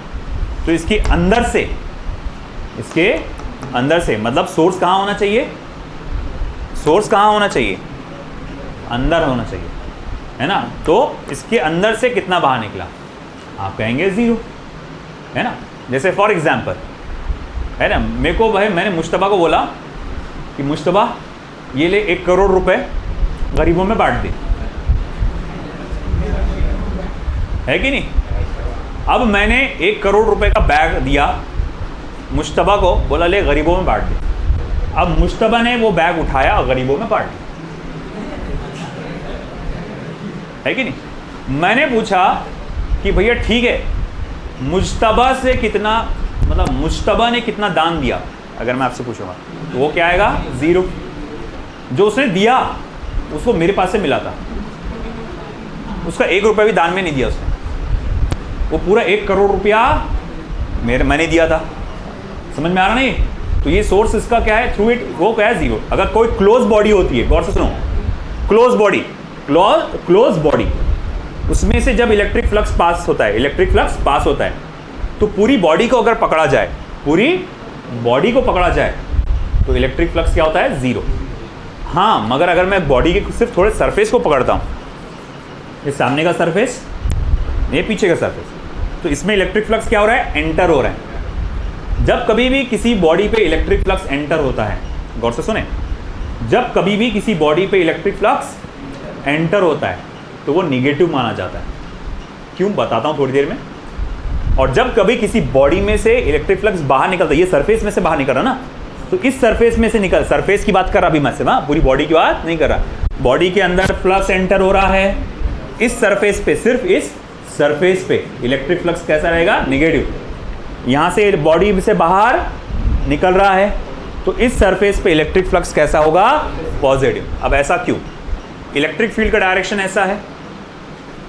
तो इसके अंदर से मतलब सोर्स कहाँ होना चाहिए, सोर्स कहाँ होना चाहिए, अंदर होना चाहिए, है ना। तो इसके अंदर से कितना बाहर निकला, आप कहेंगे 0, है ना। जैसे फॉर एग्जांपल, है ना, मेरे को भाई मैंने मुश्तबा को बोला कि मुश्तबा ये ले 1 करोड़ रुपए गरीबों में बांट दे, है कि नहीं। अब मैंने 1 करोड़ रुपए का बैग दिया मुश्तबा को, बोला ले गरीबों में बांट दे। अब मुश्तबा ने वो बैग उठाया और गरीबों में बांट दिया, है कि नहीं। मैंने पूछा कि भैया ठीक है, मुश्तबा से कितना, मतलब मुश्तबा ने कितना दान दिया, अगर मैं आपसे पूछूंगा तो वो क्या आएगा, 0। जो उसने दिया उसको मेरे पास से मिला था, उसका 1 रुपया भी दान में नहीं दिया उसने, वो पूरा 1 करोड़ रुपया मैंने दिया था। समझ में आ रहा नहीं। तो ये सोर्स इसका क्या है, थ्रू इट वो क्या है, 0। अगर कोई क्लोज बॉडी होती है, गौर से सुनो, क्लोज बॉडी उसमें से जब इलेक्ट्रिक फ्लक्स पास होता है, तो पूरी बॉडी को अगर पकड़ा जाए, तो इलेक्ट्रिक फ्लक्स क्या होता है, 0। हाँ, मगर अगर मैं बॉडी के सिर्फ थोड़े सरफेस को पकड़ता हूँ, ये सामने का सरफेस, ये पीछे का सरफेस, तो इसमें इलेक्ट्रिक फ्लक्स क्या हो रहा है, एंटर हो रहा है। जब कभी भी किसी बॉडी पे इलेक्ट्रिक फ्लक्स एंटर होता है, गौर से सुने, जब कभी भी किसी बॉडी पे इलेक्ट्रिक फ्लक्स एंटर होता है तो वो निगेटिव माना जाता है। क्यों, बताता हूँ थोड़ी देर में। और जब कभी किसी बॉडी में से इलेक्ट्रिक फ्लक्स बाहर निकलता है, ये सरफेस में से बाहर निकल रहा ना, तो इस सरफेस में से सरफेस की बात कर रहा अभी मैं, सिर्फ पूरी बॉडी की बात नहीं कर रहा। बॉडी के अंदर फ्लक्स एंटर हो रहा है, इस सरफेस पे, सिर्फ इस सरफेस पे इलेक्ट्रिक फ्लक्स कैसा रहेगा, निगेटिव। यहाँ से बॉडी से बाहर निकल रहा है, तो इस सरफेस पे इलेक्ट्रिक फ्लक्स कैसा होगा? पॉजिटिव। अब ऐसा क्यों? इलेक्ट्रिक फील्ड का डायरेक्शन ऐसा है।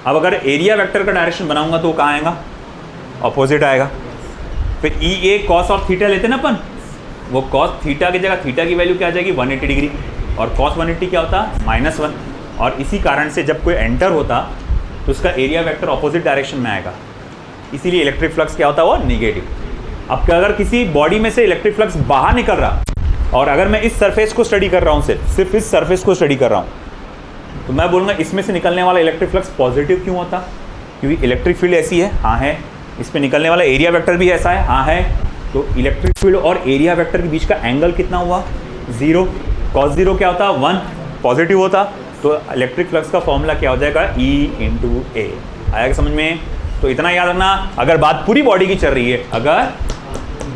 अब अगर एरिया वेक्टर का डायरेक्शन बनाऊंगा तो कहाँ आएगा? ऑपोजिट आएगा। फिर ई ए कॉस ऑफ थीटा लेते ना अपन, वो कॉस थीटा की जगह थीटा की वैल्यू क्या आ जाएगी? 180 डिग्री, और कॉस 180 क्या होता? -1। और इसी कारण से जब कोई एंटर होता तो उसका एरिया वेक्टर ऑपोजिट डायरेक्शन में आएगा, इसीलिए इलेक्ट्रिक फ्लक्स क्या होता है? वो नेगेटिव। अब अगर किसी बॉडी में से इलेक्ट्रिक फ्लक्स बाहर निकल रहा और अगर मैं इस सरफेस को स्टडी कर रहा हूँ, सिर्फ इस सरफेस को स्टडी कर रहा हूँ, तो मैं बोलूँगा इसमें से निकलने वाला इलेक्ट्रिक फ्लक्स पॉजिटिव क्यों होता? क्योंकि इलेक्ट्रिक फील्ड ऐसी है, हाँ है। इस पर निकलने वाला एरिया वेक्टर भी ऐसा है, हाँ है। तो इलेक्ट्रिक फील्ड और एरिया वेक्टर के बीच का एंगल कितना हुआ? 0। cos 0 क्या होता? 1, पॉजिटिव होता। तो इलेक्ट्रिक फ्लक्स का फॉर्मूला क्या हो जाएगा? E × A। आया समझ में? तो इतना याद रखना, अगर बात पूरी बॉडी की चल रही है, अगर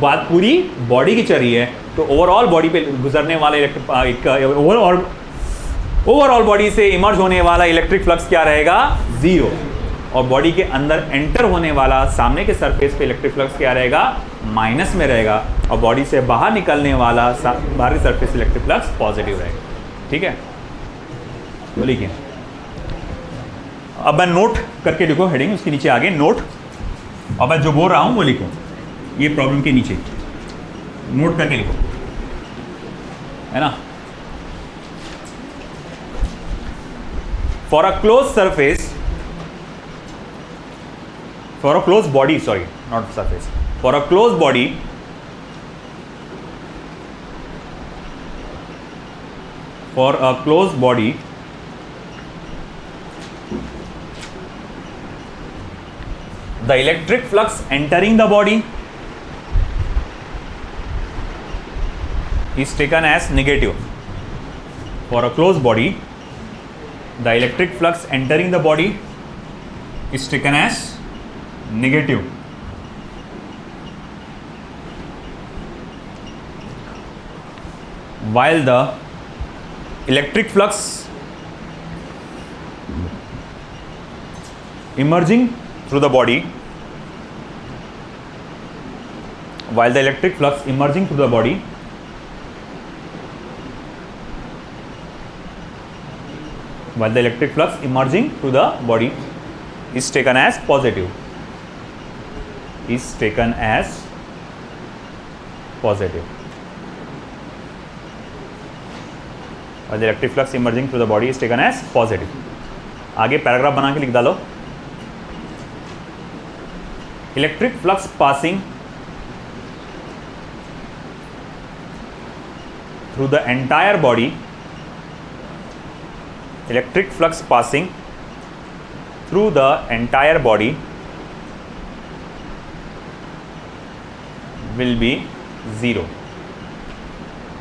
बात पूरी बॉडी की चल रही है तो ओवरऑल बॉडी पे गुजरने वाला ओवरऑल बॉडी से इमर्ज होने वाला इलेक्ट्रिक फ्लक्स क्या रहेगा? 0। और बॉडी के अंदर एंटर होने वाला सामने के सरफेस पे इलेक्ट्रिक फ्लक्स क्या रहेगा? माइनस में रहेगा। और बॉडी से बाहर निकलने वाला बाहरी सरफेस इलेक्ट्रिक फ्लक्स पॉजिटिव रहेगा। ठीक है, तो लिखिए। अब मैं नोट करके लिखो, हेडिंग उसके नीचे आगे नोट, और मैं जो बोल रहा हूँ वो लिखो, ये प्रॉब्लम के नीचे नोट करके लिखो, है ना। For a close surface, for a closed body, sorry, not surface, for a closed body, for a closed body, the electric flux entering the body is taken as negative. For a closed body, the electric flux entering the body is taken as negative. While the electric flux emerging through the body, while the electric flux emerging through the body while the electric flux emerging through the body is taken as positive, is taken as positive. और the electric flux emerging through the body is taken as positive. आगे paragraph बना के लिख डालो। Electric flux passing through the entire body, electric flux passing through the entire body will be 0.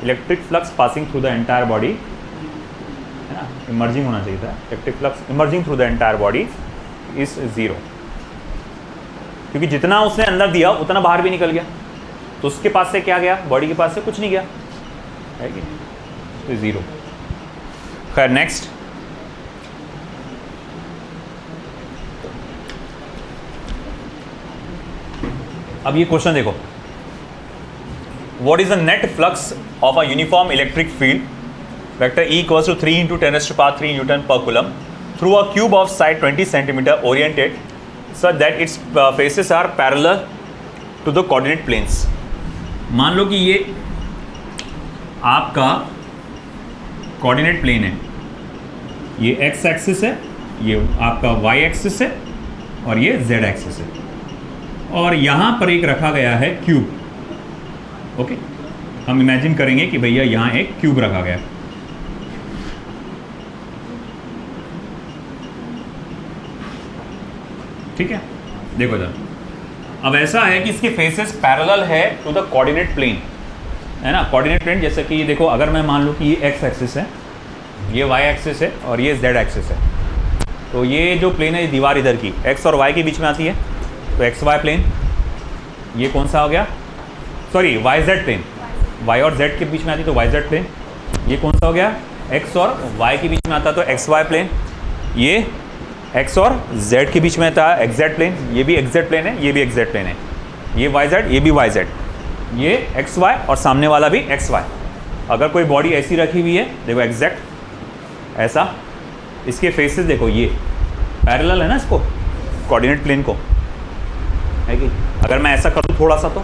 Electric flux passing through the entire body, है ना, emerging होना चाहिए था। Electric flux emerging through the entire body is 0, क्योंकि जितना उसने अंदर दिया उतना बाहर भी निकल गया, तो उसके पास से क्या गया? बॉडी के पास से कुछ नहीं गया, है कि? तो 0। खैर नेक्स्ट, अब ये क्वेश्चन देखो। What is the net flux of a uniform electric field vector E equals to 3 × 10⁻³ Newton per coulomb through a cube of side 20 cm oriented such that its faces are parallel to the coordinate planes. मान लो कि ये आपका coordinate plane है, ये x axis है, ये आपका y axis है और ये z एक्सिस है, और यहाँ पर एक रखा गया है क्यूब। ओके, हम इमेजिन करेंगे कि भैया यहाँ एक क्यूब रखा गया। ठीक है, देखो जरा, अब ऐसा है कि इसके फेसेस पैरेलल है टू द कोऑर्डिनेट प्लेन, है ना। कोऑर्डिनेट प्लेन जैसे कि देखो, अगर मैं मान लूँ कि ये x एक्सिस है, ये y एक्सिस है और ये z एक्सिस है, तो ये जो प्लेन है, ये दीवार इधर की x और y के बीच में आती है, तो एक्स वाई प्लेन, ये कौन सा हो गया? Sorry, Y Z plane, y और z के बीच में आती है तो वाई जेड प्लेन। ये कौन सा हो गया? x और y के बीच में आता तो एक्स वाई प्लेन। ये x और z के बीच में आता है एक्स जेड प्लेन, ये भी एक्स जेड प्लेन है, ये भी एक्स जेड प्लेन है। ये वाई जेड, ये भी वाई जेड। ये एक्स वाई और सामने वाला भी एक्स वाई। अगर कोई बॉडी ऐसी रखी हुई है, देखो एग्जैक्ट ऐसा, इसके फेसेस देखो ये पैरेलल है ना इसको, कोऑर्डिनेट प्लेन को, है कि? अगर मैं ऐसा करूँ थोड़ा सा तो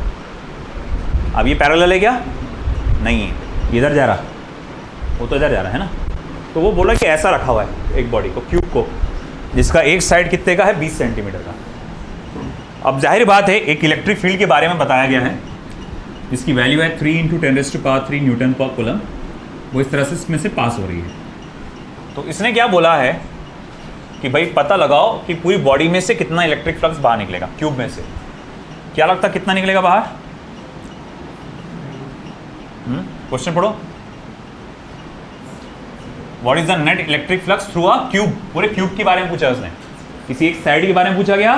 अब ये पैरेलल है क्या? नहीं है, इधर जा रहा, वो तो इधर जा रहा है ना। तो वो बोला कि ऐसा रखा हुआ है एक बॉडी को, क्यूब को, जिसका एक साइड कितने का है? 20 सेंटीमीटर का। अब जाहिर बात है एक इलेक्ट्रिक फील्ड के बारे में बताया गया है जिसकी वैल्यू है 3 × 10⁻³ न्यूटन पर कूलम। वो इस तरह से इसमें से पास हो रही है। तो इसने क्या बोला है कि भाई पता लगाओ कि पूरी बॉडी में से कितना इलेक्ट्रिक फ्लक्स बाहर निकलेगा, क्यूब में से। क्या लगता है कितना निकलेगा बाहर? क्वेश्चन पढ़ो। What is the net electric flux through a cube? पूरे क्यूब के बारे में पूछा उसने, किसी एक साइड के बारे में पूछा गया?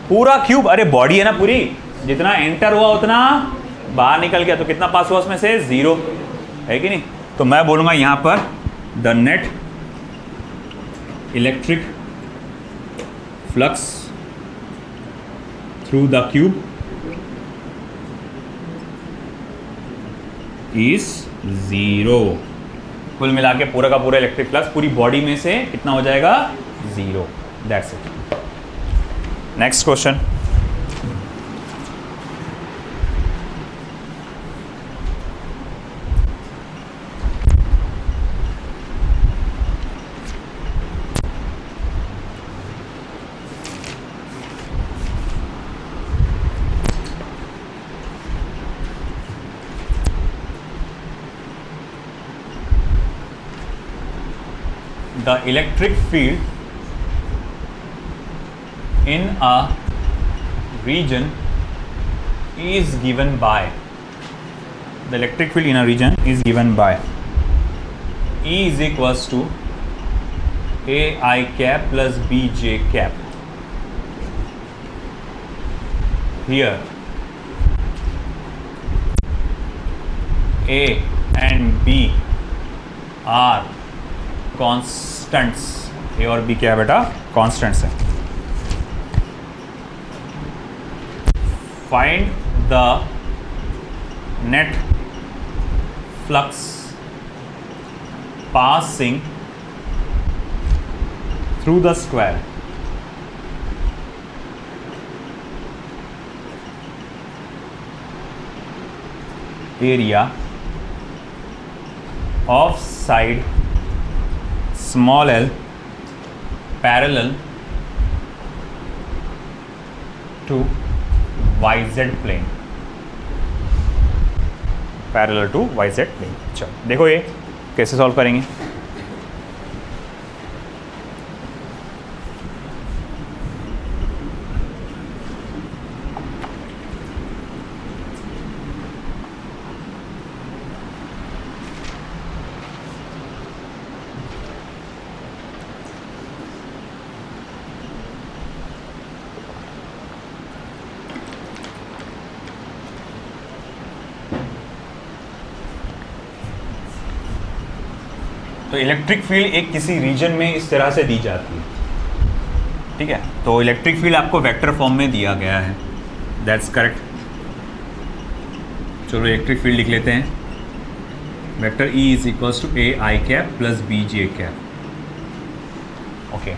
पूरा क्यूब, अरे बॉडी है ना पूरी, जितना एंटर हुआ उतना बाहर निकल गया, तो कितना पास हुआ उसमें से? 0, है कि नहीं? तो मैं बोलूंगा यहां पर the net electric flux through the cube is 0। कुल मिला के पूरा का पूरा इलेक्ट्रिक फ्लक्स पूरी बॉडी में से कितना हो जाएगा? 0। That's it. Next question. The electric field in a region is given by, the electric field in a region is given by E is equals to AI cap plus BJ cap. Here A and B are constants. A और B क्या है बेटा? Constants है। Find the net flux passing through the square area of side small l parallel to yz plane, parallel to yz plane. चलो देखो ये कैसे solve करेंगे। तो इलेक्ट्रिक फील्ड एक किसी रीजन में इस तरह से दी जाती है, ठीक है? तो इलेक्ट्रिक फील्ड आपको वेक्टर फॉर्म में दिया गया है। That's correct. चलो इलेक्ट्रिक फील्ड लिख लेते हैं। Vector E is equals to AI cap plus BJ cap, okay,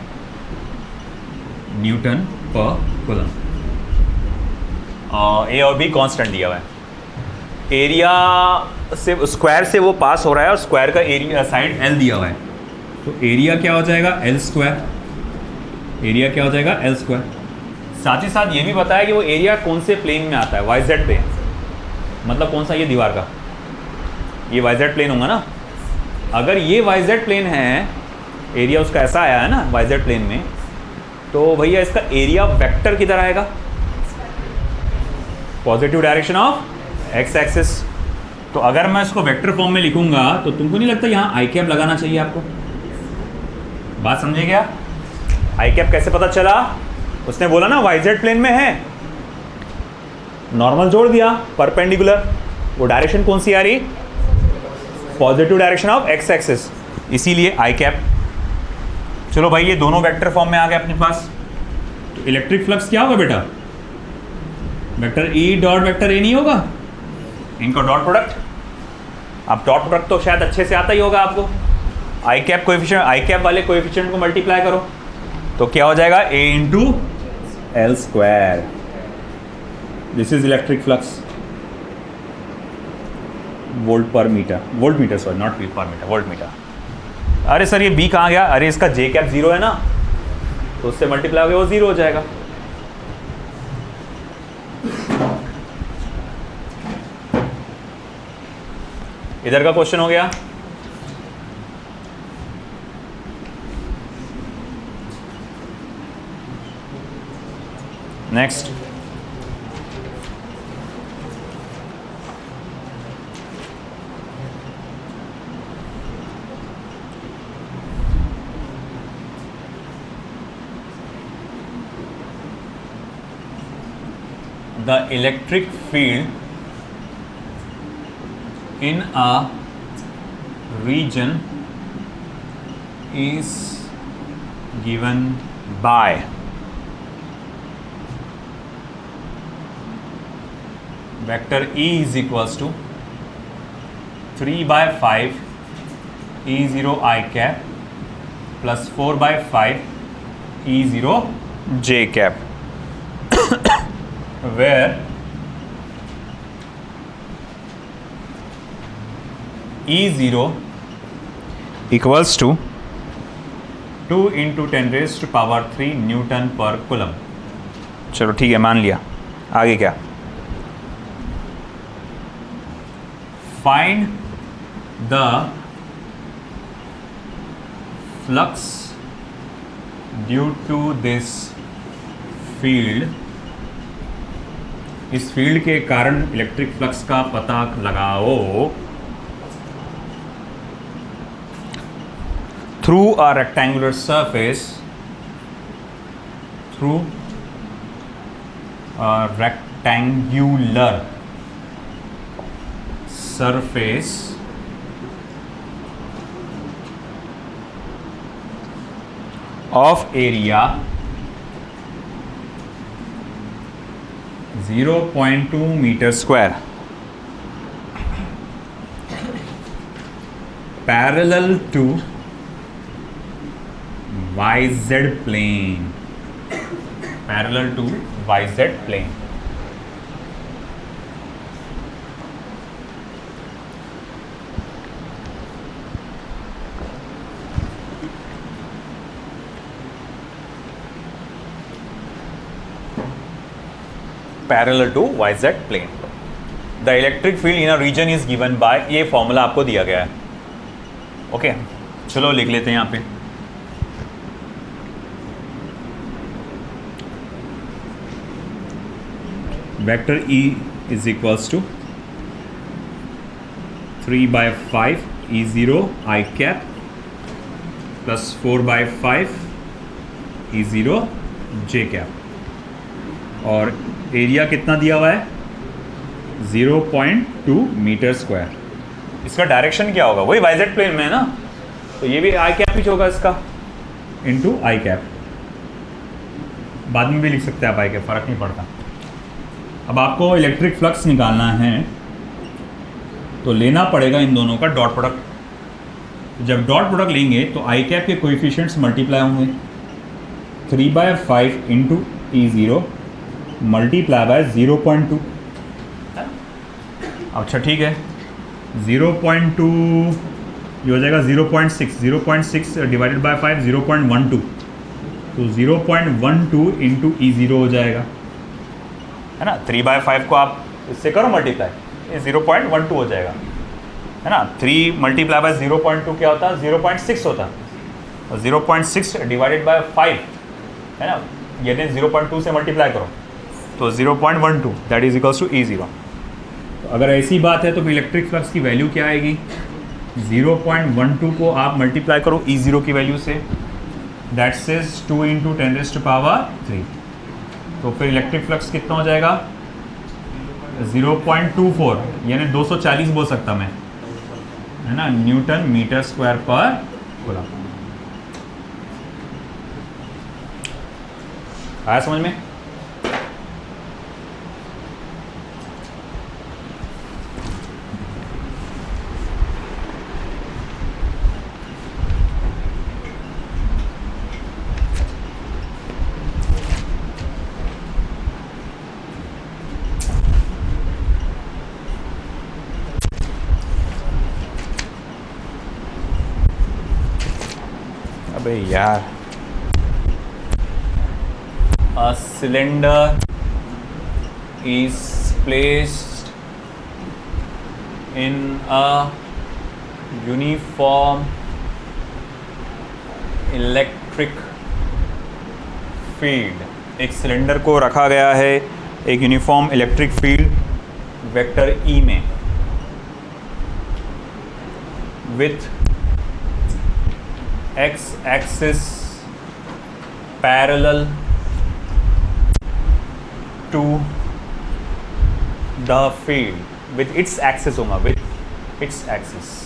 newton per coulomb. A और बी कांस्टेंट दिया हुआ है। एरिया से स्क्वायर से वो पास हो रहा है और स्क्वायर का एरिया साइड L दिया हुआ है, तो एरिया क्या हो जाएगा? L²। एरिया क्या हो जाएगा? L²। साथ ही साथ ये भी बताया कि वो एरिया कौन से प्लेन में आता है? YZ plane. मतलब कौन सा? ये दीवार का, ये YZ प्लेन होगा ना। अगर ये YZ प्लेन है, एरिया उसका ऐसा आया है ना YZ प्लेन में, तो भैया इसका एरिया वेक्टर किधर आएगा? Positive direction of X axis. तो अगर मैं इसको वेक्टर फॉर्म में लिखूंगा तो तुमको नहीं लगता यहाँ आई कैप लगाना चाहिए आपको? बात समझे क्या? आई कैप कैसे पता चला? उसने बोला ना YZ प्लेन में है, नॉर्मल जोड़ दिया परपेंडिकुलर, वो डायरेक्शन कौन सी आ रही? Positive direction of X axis, इसीलिए आई कैप। चलो भाई ये दोनों वेक्टर फॉर्म में आ गए अपने पास। तो इलेक्ट्रिक फ्लक्स क्या होगा बेटा? Vector E dot vector A नहीं होगा? इनका डॉट प्रोडक्ट, अब डॉट प्रोडक्ट तो शायद अच्छे से आता ही होगा आपको। I cap coefficient, I cap वाले कोएफिशिएंट को मल्टीप्लाई करो तो क्या हो जाएगा, A into L square. This is electric flux volt per metre, volt metre sorry, not per metre, volt metre. अरे सर ये बी कहाँ गया, अरे इसका जे कैप 0 है ना, तो उससे मल्टीप्लाई हो गया वो 0 हो जाएगा। इधर का क्वेश्चन हो गया। Next, the electric field in a region is given by vector E is equals to 3 by 5 E0 I cap plus 4 by 5 E0 J cap, where E0 equals to 2 into 10 raised to power 3 newton per coulomb. चलो ठीक है, मान लिया। आगे क्या, find the flux due to this field, इस field के कारण इलेक्ट्रिक फ्लक्स का पता लगाओ through a rectangular surface, through a rectangular surface of area 0.2 meter square parallel to YZ plane, parallel to YZ plane. Parallel to YZ plane. The electric field in a region is given by, ये formula आपको दिया गया है। Okay, चलो लिख लेते हैं यहाँ पे। Vector E is equals to 3 by 5 E0 I cap plus 4 by 5 E0 J cap, और एरिया कितना दिया हुआ है 0.2 मीटर स्क्वायर। इसका डायरेक्शन क्या होगा, वही वाईजेड प्लेन में है ना, तो ये भी आई कैप ही होगा इसका, इनटू आई कैप। बाद में भी लिख सकते हैं आप आई कैप, फर्क नहीं पड़ता। अब आपको इलेक्ट्रिक फ्लक्स निकालना है तो लेना पड़ेगा इन दोनों का डॉट प्रोडक्ट। जब डॉट प्रोडक्ट लेंगे तो आई कैप के कोएफिशिएंट्स मल्टीप्लाई होंगे, 3 by 5 into E0 multiply by 0.2। अच्छा ठीक है, 0.2 ये हो जाएगा 0.6 डिवाइडेड बाय 5 0.12, तो 0.12 इंटू E0 हो जाएगा, है ना। 3 by 5 को आप इससे करो मल्टीप्लाई, ये 0.12 हो जाएगा, है ना। 3 मल्टीप्लाई बाय 0.2 क्या होता है, 0.6 होता है, और 0.6 डिवाइडेड बाय 5, है ना, यानी 0.2 से मल्टीप्लाई करो तो 0.12, that is equals to E0। तो अगर ऐसी बात है तो इलेक्ट्रिक फ्लक्स की वैल्यू क्या आएगी, 0.12 को आप मल्टीप्लाई करो E0 की वैल्यू से, दैट्स इज 2 इंटू 10⁻³ तो फिर इलेक्ट्रिक फ्लक्स कितना हो जाएगा 0.24, यानी 240 बोल सकता मैं, है ना, Newton metre square per coulomb. आया समझ में। अबे यार, a cylinder is placed in a uniform electric field. एक सिलेंडर को रखा गया है एक uniform electric field vector E में with X axis parallel to the field, with its axis होगा, with its axis,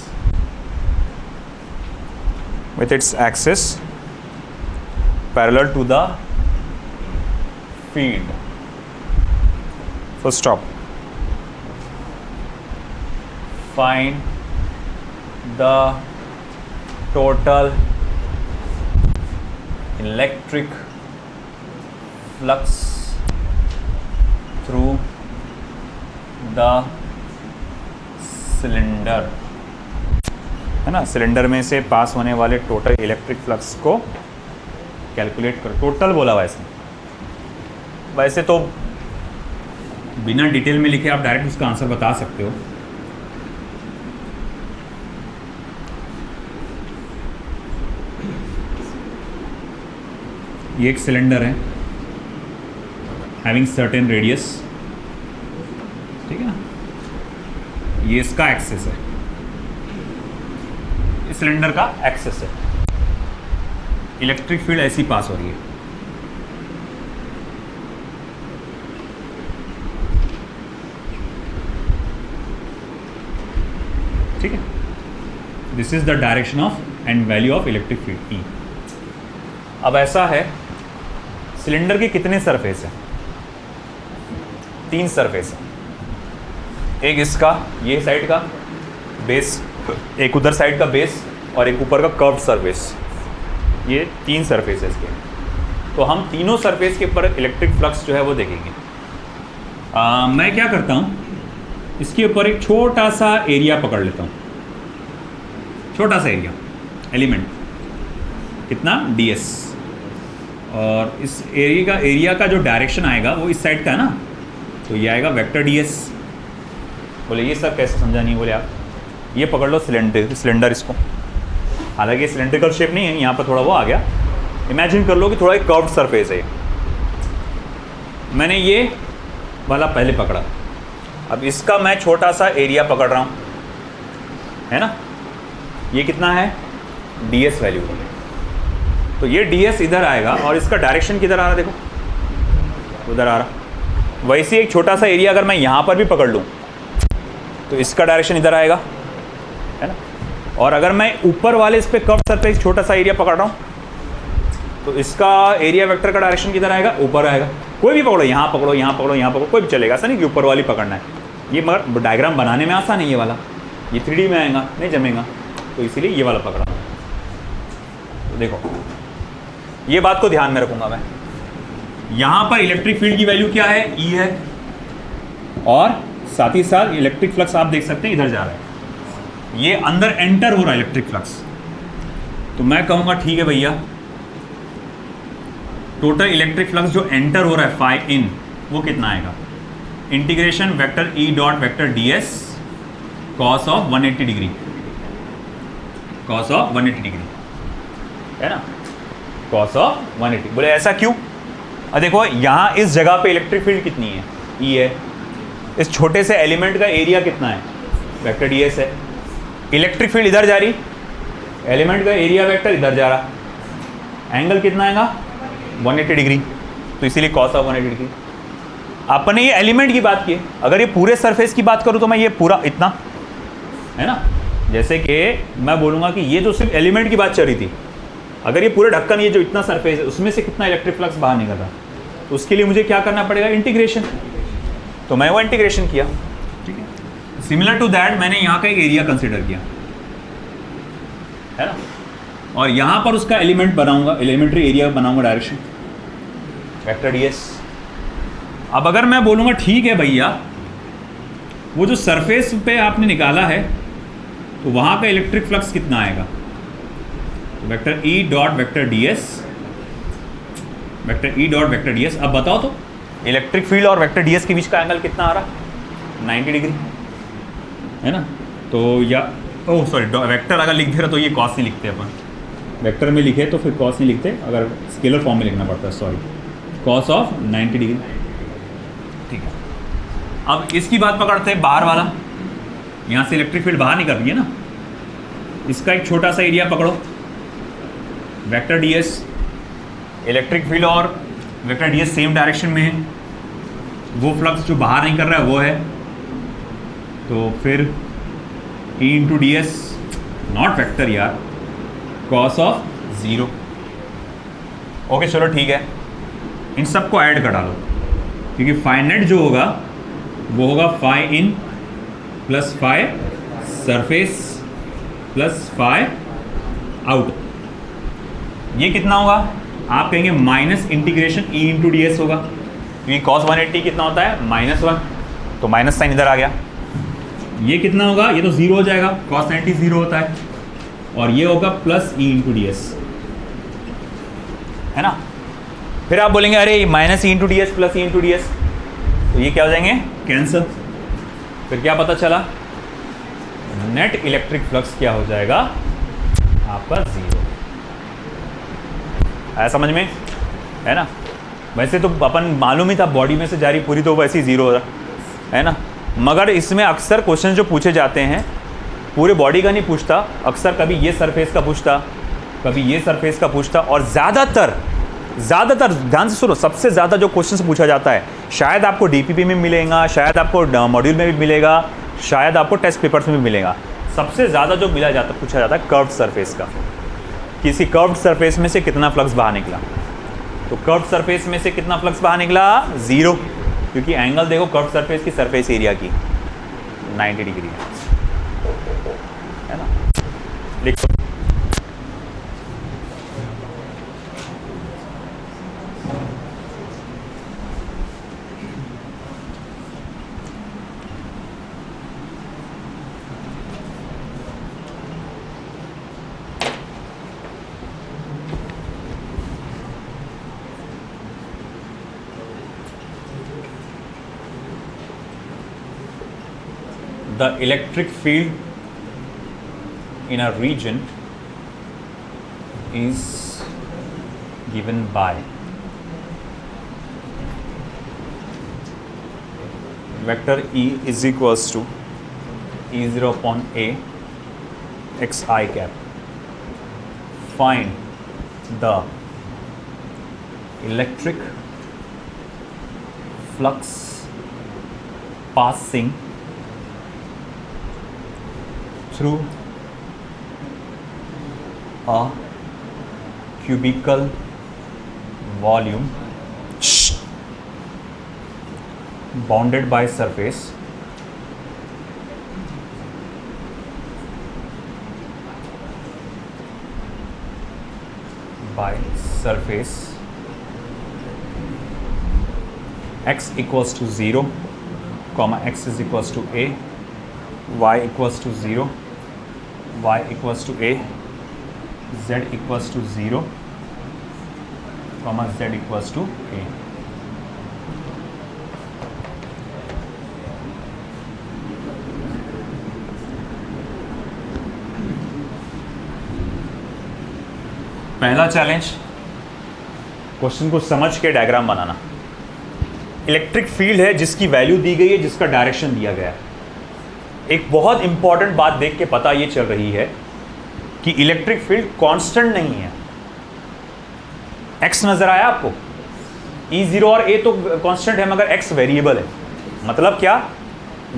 with its axis parallel to the field. Full stop. Find the total electric flux through the cylinder. है ना, cylinder में से पास होने वाले total electric flux को calculate करो। Total बोला वैसे तो बिना डिटेल में लिखे आप डायरेक्ट उसका आंसर बता सकते हो। ये एक सिलेंडर है हैविंग सर्टेन रेडियस, ठीक है ना, ये इसका एक्सिस है, सिलेंडर का एक्सेस है, इलेक्ट्रिक फील्ड ऐसी पास हो रही है। ठीक है, this is the direction of and value of electric field E. अब ऐसा है, सिलेंडर के कितने सरफेस हैं? 3 सरफेस है। एक इसका ये साइड का बेस, एक उधर साइड का बेस और एक ऊपर का कर्व्ड सरफेस, ये 3 सरफेस है इसके। तो हम तीनों सरफेस के ऊपर इलेक्ट्रिक फ्लक्स जो है वो देखेंगे। मैं क्या करता हूँ, इसके ऊपर एक छोटा सा एरिया पकड़ लेता हूँ, छोटा सा एरिया एलिमेंट, कितना ds, और इस एरिया का जो डायरेक्शन आएगा वो इस साइड का है ना, तो ये आएगा वेक्टर ds। बोले ये सब कैसे समझा? नहीं बोले आप ये पकड़ लो सिलेंडर इसको, हालांकि सिलेंड्रिकल शेप नहीं है, यहाँ पर थोड़ा वो आ गया। इमेजिन कर लो कि थोड़ा एक कर्व्ड सरफेस है। मैंने ये वाला पहले पकड़ा, अब इसका मैं छोटा सा एरिया पकड़ रहा हूँ, है ना, ये कितना है ds वैल्यू। तो ये ds इधर आएगा और इसका डायरेक्शन किधर आ रहा, देखो उधर आ रहा। वैसे एक छोटा सा एरिया अगर मैं यहाँ पर भी पकड़ लूँ तो इसका डायरेक्शन इधर आएगा, है ना। और अगर मैं ऊपर वाले इस पे कर्व सरफेस छोटा सा एरिया पकड़ रहा हूँ तो इसका एरिया वेक्टर का डायरेक्शन किधर आएगा, ऊपर आएगा। कोई भी पकड़ो, यहाँ पकड़ो, यहाँ पकड़ो, यहाँ पकड़ो, कोई भी चलेगा, ऐसा नहीं कि ऊपर वाली पकड़ना है। ये मगर डायग्राम बनाने में आसान है, ये वाला ये 3D में आएगा, नहीं जमेगा, तो इसीलिए ये वाला पकड़ा। तो देखो ये बात को ध्यान में रखूँगा मैं। यहाँ पर इलेक्ट्रिक फील्ड की वैल्यू क्या है, ई है, और साथ ही साथ इलेक्ट्रिक फ्लक्स आप देख सकते हैं इधर जा रहा है, ये अंदर एंटर हो रहा है इलेक्ट्रिक फ्लक्स। तो मैं कहूँगा ठीक है भैया, टोटल इलेक्ट्रिक फ्लक्स जो एंटर हो रहा है फाई इन, वो कितना आएगा, integration vector E dot vector ds cos of 180 degree, cos of 180 degree, है ना, कॉस ऑफ 180। बोले ऐसा क्यों? अब देखो यहाँ इस जगह पे इलेक्ट्रिक फील्ड कितनी है, ई है, इस छोटे से एलिमेंट का एरिया कितना है, वेक्टर ds है, इलेक्ट्रिक फील्ड इधर जा रही, एलिमेंट का एरिया वेक्टर इधर जा रहा, एंगल कितना आएगा 180 डिग्री, तो इसीलिए कॉस ऑफ 180 डिग्री। आपने ये एलिमेंट की बात की, अगर ये पूरे सरफेस की बात करूँ तो मैं ये पूरा इतना, है ना, जैसे कि मैं बोलूँगा कि ये तो सिर्फ एलिमेंट की बात चल रही थी, अगर ये पूरे ढक्कन, ये जो इतना सरफेस है उसमें से कितना इलेक्ट्रिक फ्लक्स बाहर निकल रहा, तो उसके लिए मुझे क्या करना पड़ेगा, इंटीग्रेशन। तो मैं वो इंटीग्रेशन किया, ठीक है। सिमिलर टू दैट मैंने यहाँ का एक एरिया कंसिडर किया, है ना, और यहाँ पर उसका एलिमेंट बनाऊंगा, एलिमेंट्री एरिया बनाऊंगा, डायरेक्शन वेक्टर ds। अब अगर मैं बोलूँगा ठीक है भैया, वो जो सरफेस पे आपने निकाला है तो वहाँ का इलेक्ट्रिक फ्लक्स कितना आएगा, vector E dot vector D S, vector E dot vector D S. अब बताओ तो इलेक्ट्रिक फील्ड और वेक्टर डी एस के बीच का एंगल कितना आ रहा, 90 डिग्री है ना। तो या ओह सॉरी, वेक्टर अगर लिख दे रहा तो ये कॉस नहीं लिखते अपन, वेक्टर में लिखे तो फिर कॉस नहीं लिखते, अगर स्केलर फॉर्म में लिखना पड़ता है, सॉरी, कॉस ऑफ 90 डिग्री। ठीक है, अब इसकी बात पकड़ते हैं, बाहर वाला, यहाँ से इलेक्ट्रिक फील्ड बाहर निकल रही है ना, इसका एक छोटा सा एरिया पकड़ो, vector D S, electric field और vector D S same direction में है, वो फ्लक्स जो बाहर नहीं कर रहा है वो है, तो फिर E into D S not vector यार, कॉस ऑफ 0। ओके चलो ठीक है, इन सबको ऐड कर डालो, क्योंकि फाई नेट जो होगा वो होगा phi in plus phi surface plus phi out. ये कितना होगा, आप कहेंगे minus integration E into D S होगा, क्योंकि कॉस 180 कितना होता है -1, तो माइनस साइन इधर आ गया। ये कितना होगा, ये तो 0 हो जाएगा, कॉस 90 0 होता है, और ये होगा प्लस ई इंटू डी एस, है ना। फिर आप बोलेंगे अरे माइनस ई इंटू डी एस प्लस ई इंटू डी एस, तो ये क्या हो जाएंगे, कैंसिल। फिर क्या पता चला, नेट इलेक्ट्रिक फ्लक्स क्या हो जाएगा आपका 0। आया समझ में, है ना। वैसे तो अपन मालूम ही था बॉडी में से जा रही पूरी, तो वैसे ही 0 हो रहा है ना, मगर इसमें अक्सर क्वेश्चन जो पूछे जाते हैं पूरे बॉडी का नहीं पूछता, अक्सर कभी ये सरफेस का पूछता, कभी ये सरफेस का पूछता, और ज़्यादातर ध्यान से सुनो, सबसे ज़्यादा जो क्वेश्चन पूछा जाता है, शायद आपको डीपीपी में मिलेगा, शायद आपको मॉड्यूल में भी मिलेगा, शायद आपको टेस्ट पेपर्स में भी मिलेगा, सबसे ज़्यादा जो पूछा जाता है कर्व्ड सरफेस का, किसी कर्व्ड सरफेस में से कितना फ्लक्स बाहर निकला। तो कर्व्ड सरफेस में से कितना फ्लक्स बाहर निकला, 0, क्योंकि एंगल देखो कर्व्ड सरफेस की सरफेस एरिया की 90 डिग्री है ना। लिखो, the electric field in a region is given by vector E is equals to E0 upon A xi cap. Find the electric flux passing through a cubical volume bounded by surface x equals to 0, comma x is equals to a, y equals to 0, y equals to a, z equals to 0, comma z equals to a. पहला challenge, question को समझ के diagram बनाना। Electric field है जिसकी value दी गई है, जिसका direction दिया गया है। एक बहुत इंपॉर्टेंट बात देख के पता ये चल रही है कि इलेक्ट्रिक फील्ड कांस्टेंट नहीं है। एक्स नजर आया आपको, E0 और A तो कांस्टेंट है, मगर एक्स वेरिएबल है। मतलब क्या,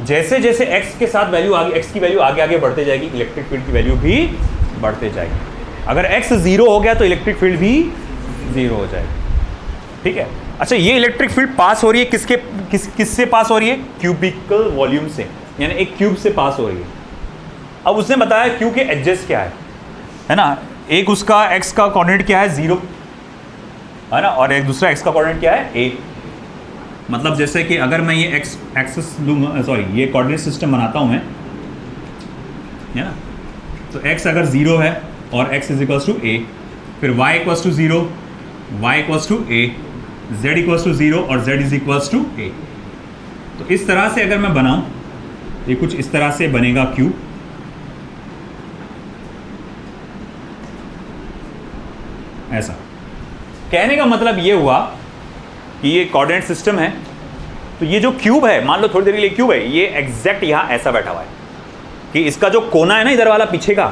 जैसे जैसे एक्स के साथ वैल्यू आगे, एक्स की वैल्यू आगे आगे बढ़ते जाएगी, इलेक्ट्रिक फील्ड की वैल्यू भी बढ़ते जाएगी। अगर एक्स 0 हो गया तो इलेक्ट्रिक फील्ड भी 0 हो जाएगी। ठीक है, अच्छा ये इलेक्ट्रिक फील्ड पास हो रही है किससे पास हो रही है, क्यूबिकल वॉल्यूम से, यानी एक क्यूब से पास हो रही है। अब उसने बताया क्यू के एडजेस क्या है ना, एक उसका एक्स का कोऑर्डिनेट क्या है 0 है ना, और एक दूसरा एक्स का कोऑर्डिनेट क्या है a। मतलब जैसे कि अगर मैं ये एक्स एक्सिस लूँगा, सॉरी ये कोऑर्डिनेट सिस्टम बनाता हूँ मैं, है ना, तो एक्स अगर 0 है और x is equals to a, फिर y equals to 0, y equals to a, z equals to 0 और z is equals to a। तो इस तरह से अगर मैं बनाऊं, ये कुछ इस तरह से बनेगा क्यूब। ऐसा कहने का मतलब ये हुआ कि ये कोऑर्डिनेट सिस्टम है, तो ये जो क्यूब है, मान लो थोड़ी देर के लिए क्यूब है, ये एग्जैक्ट यहाँ ऐसा बैठा हुआ है कि इसका जो कोना है ना इधर वाला पीछे का,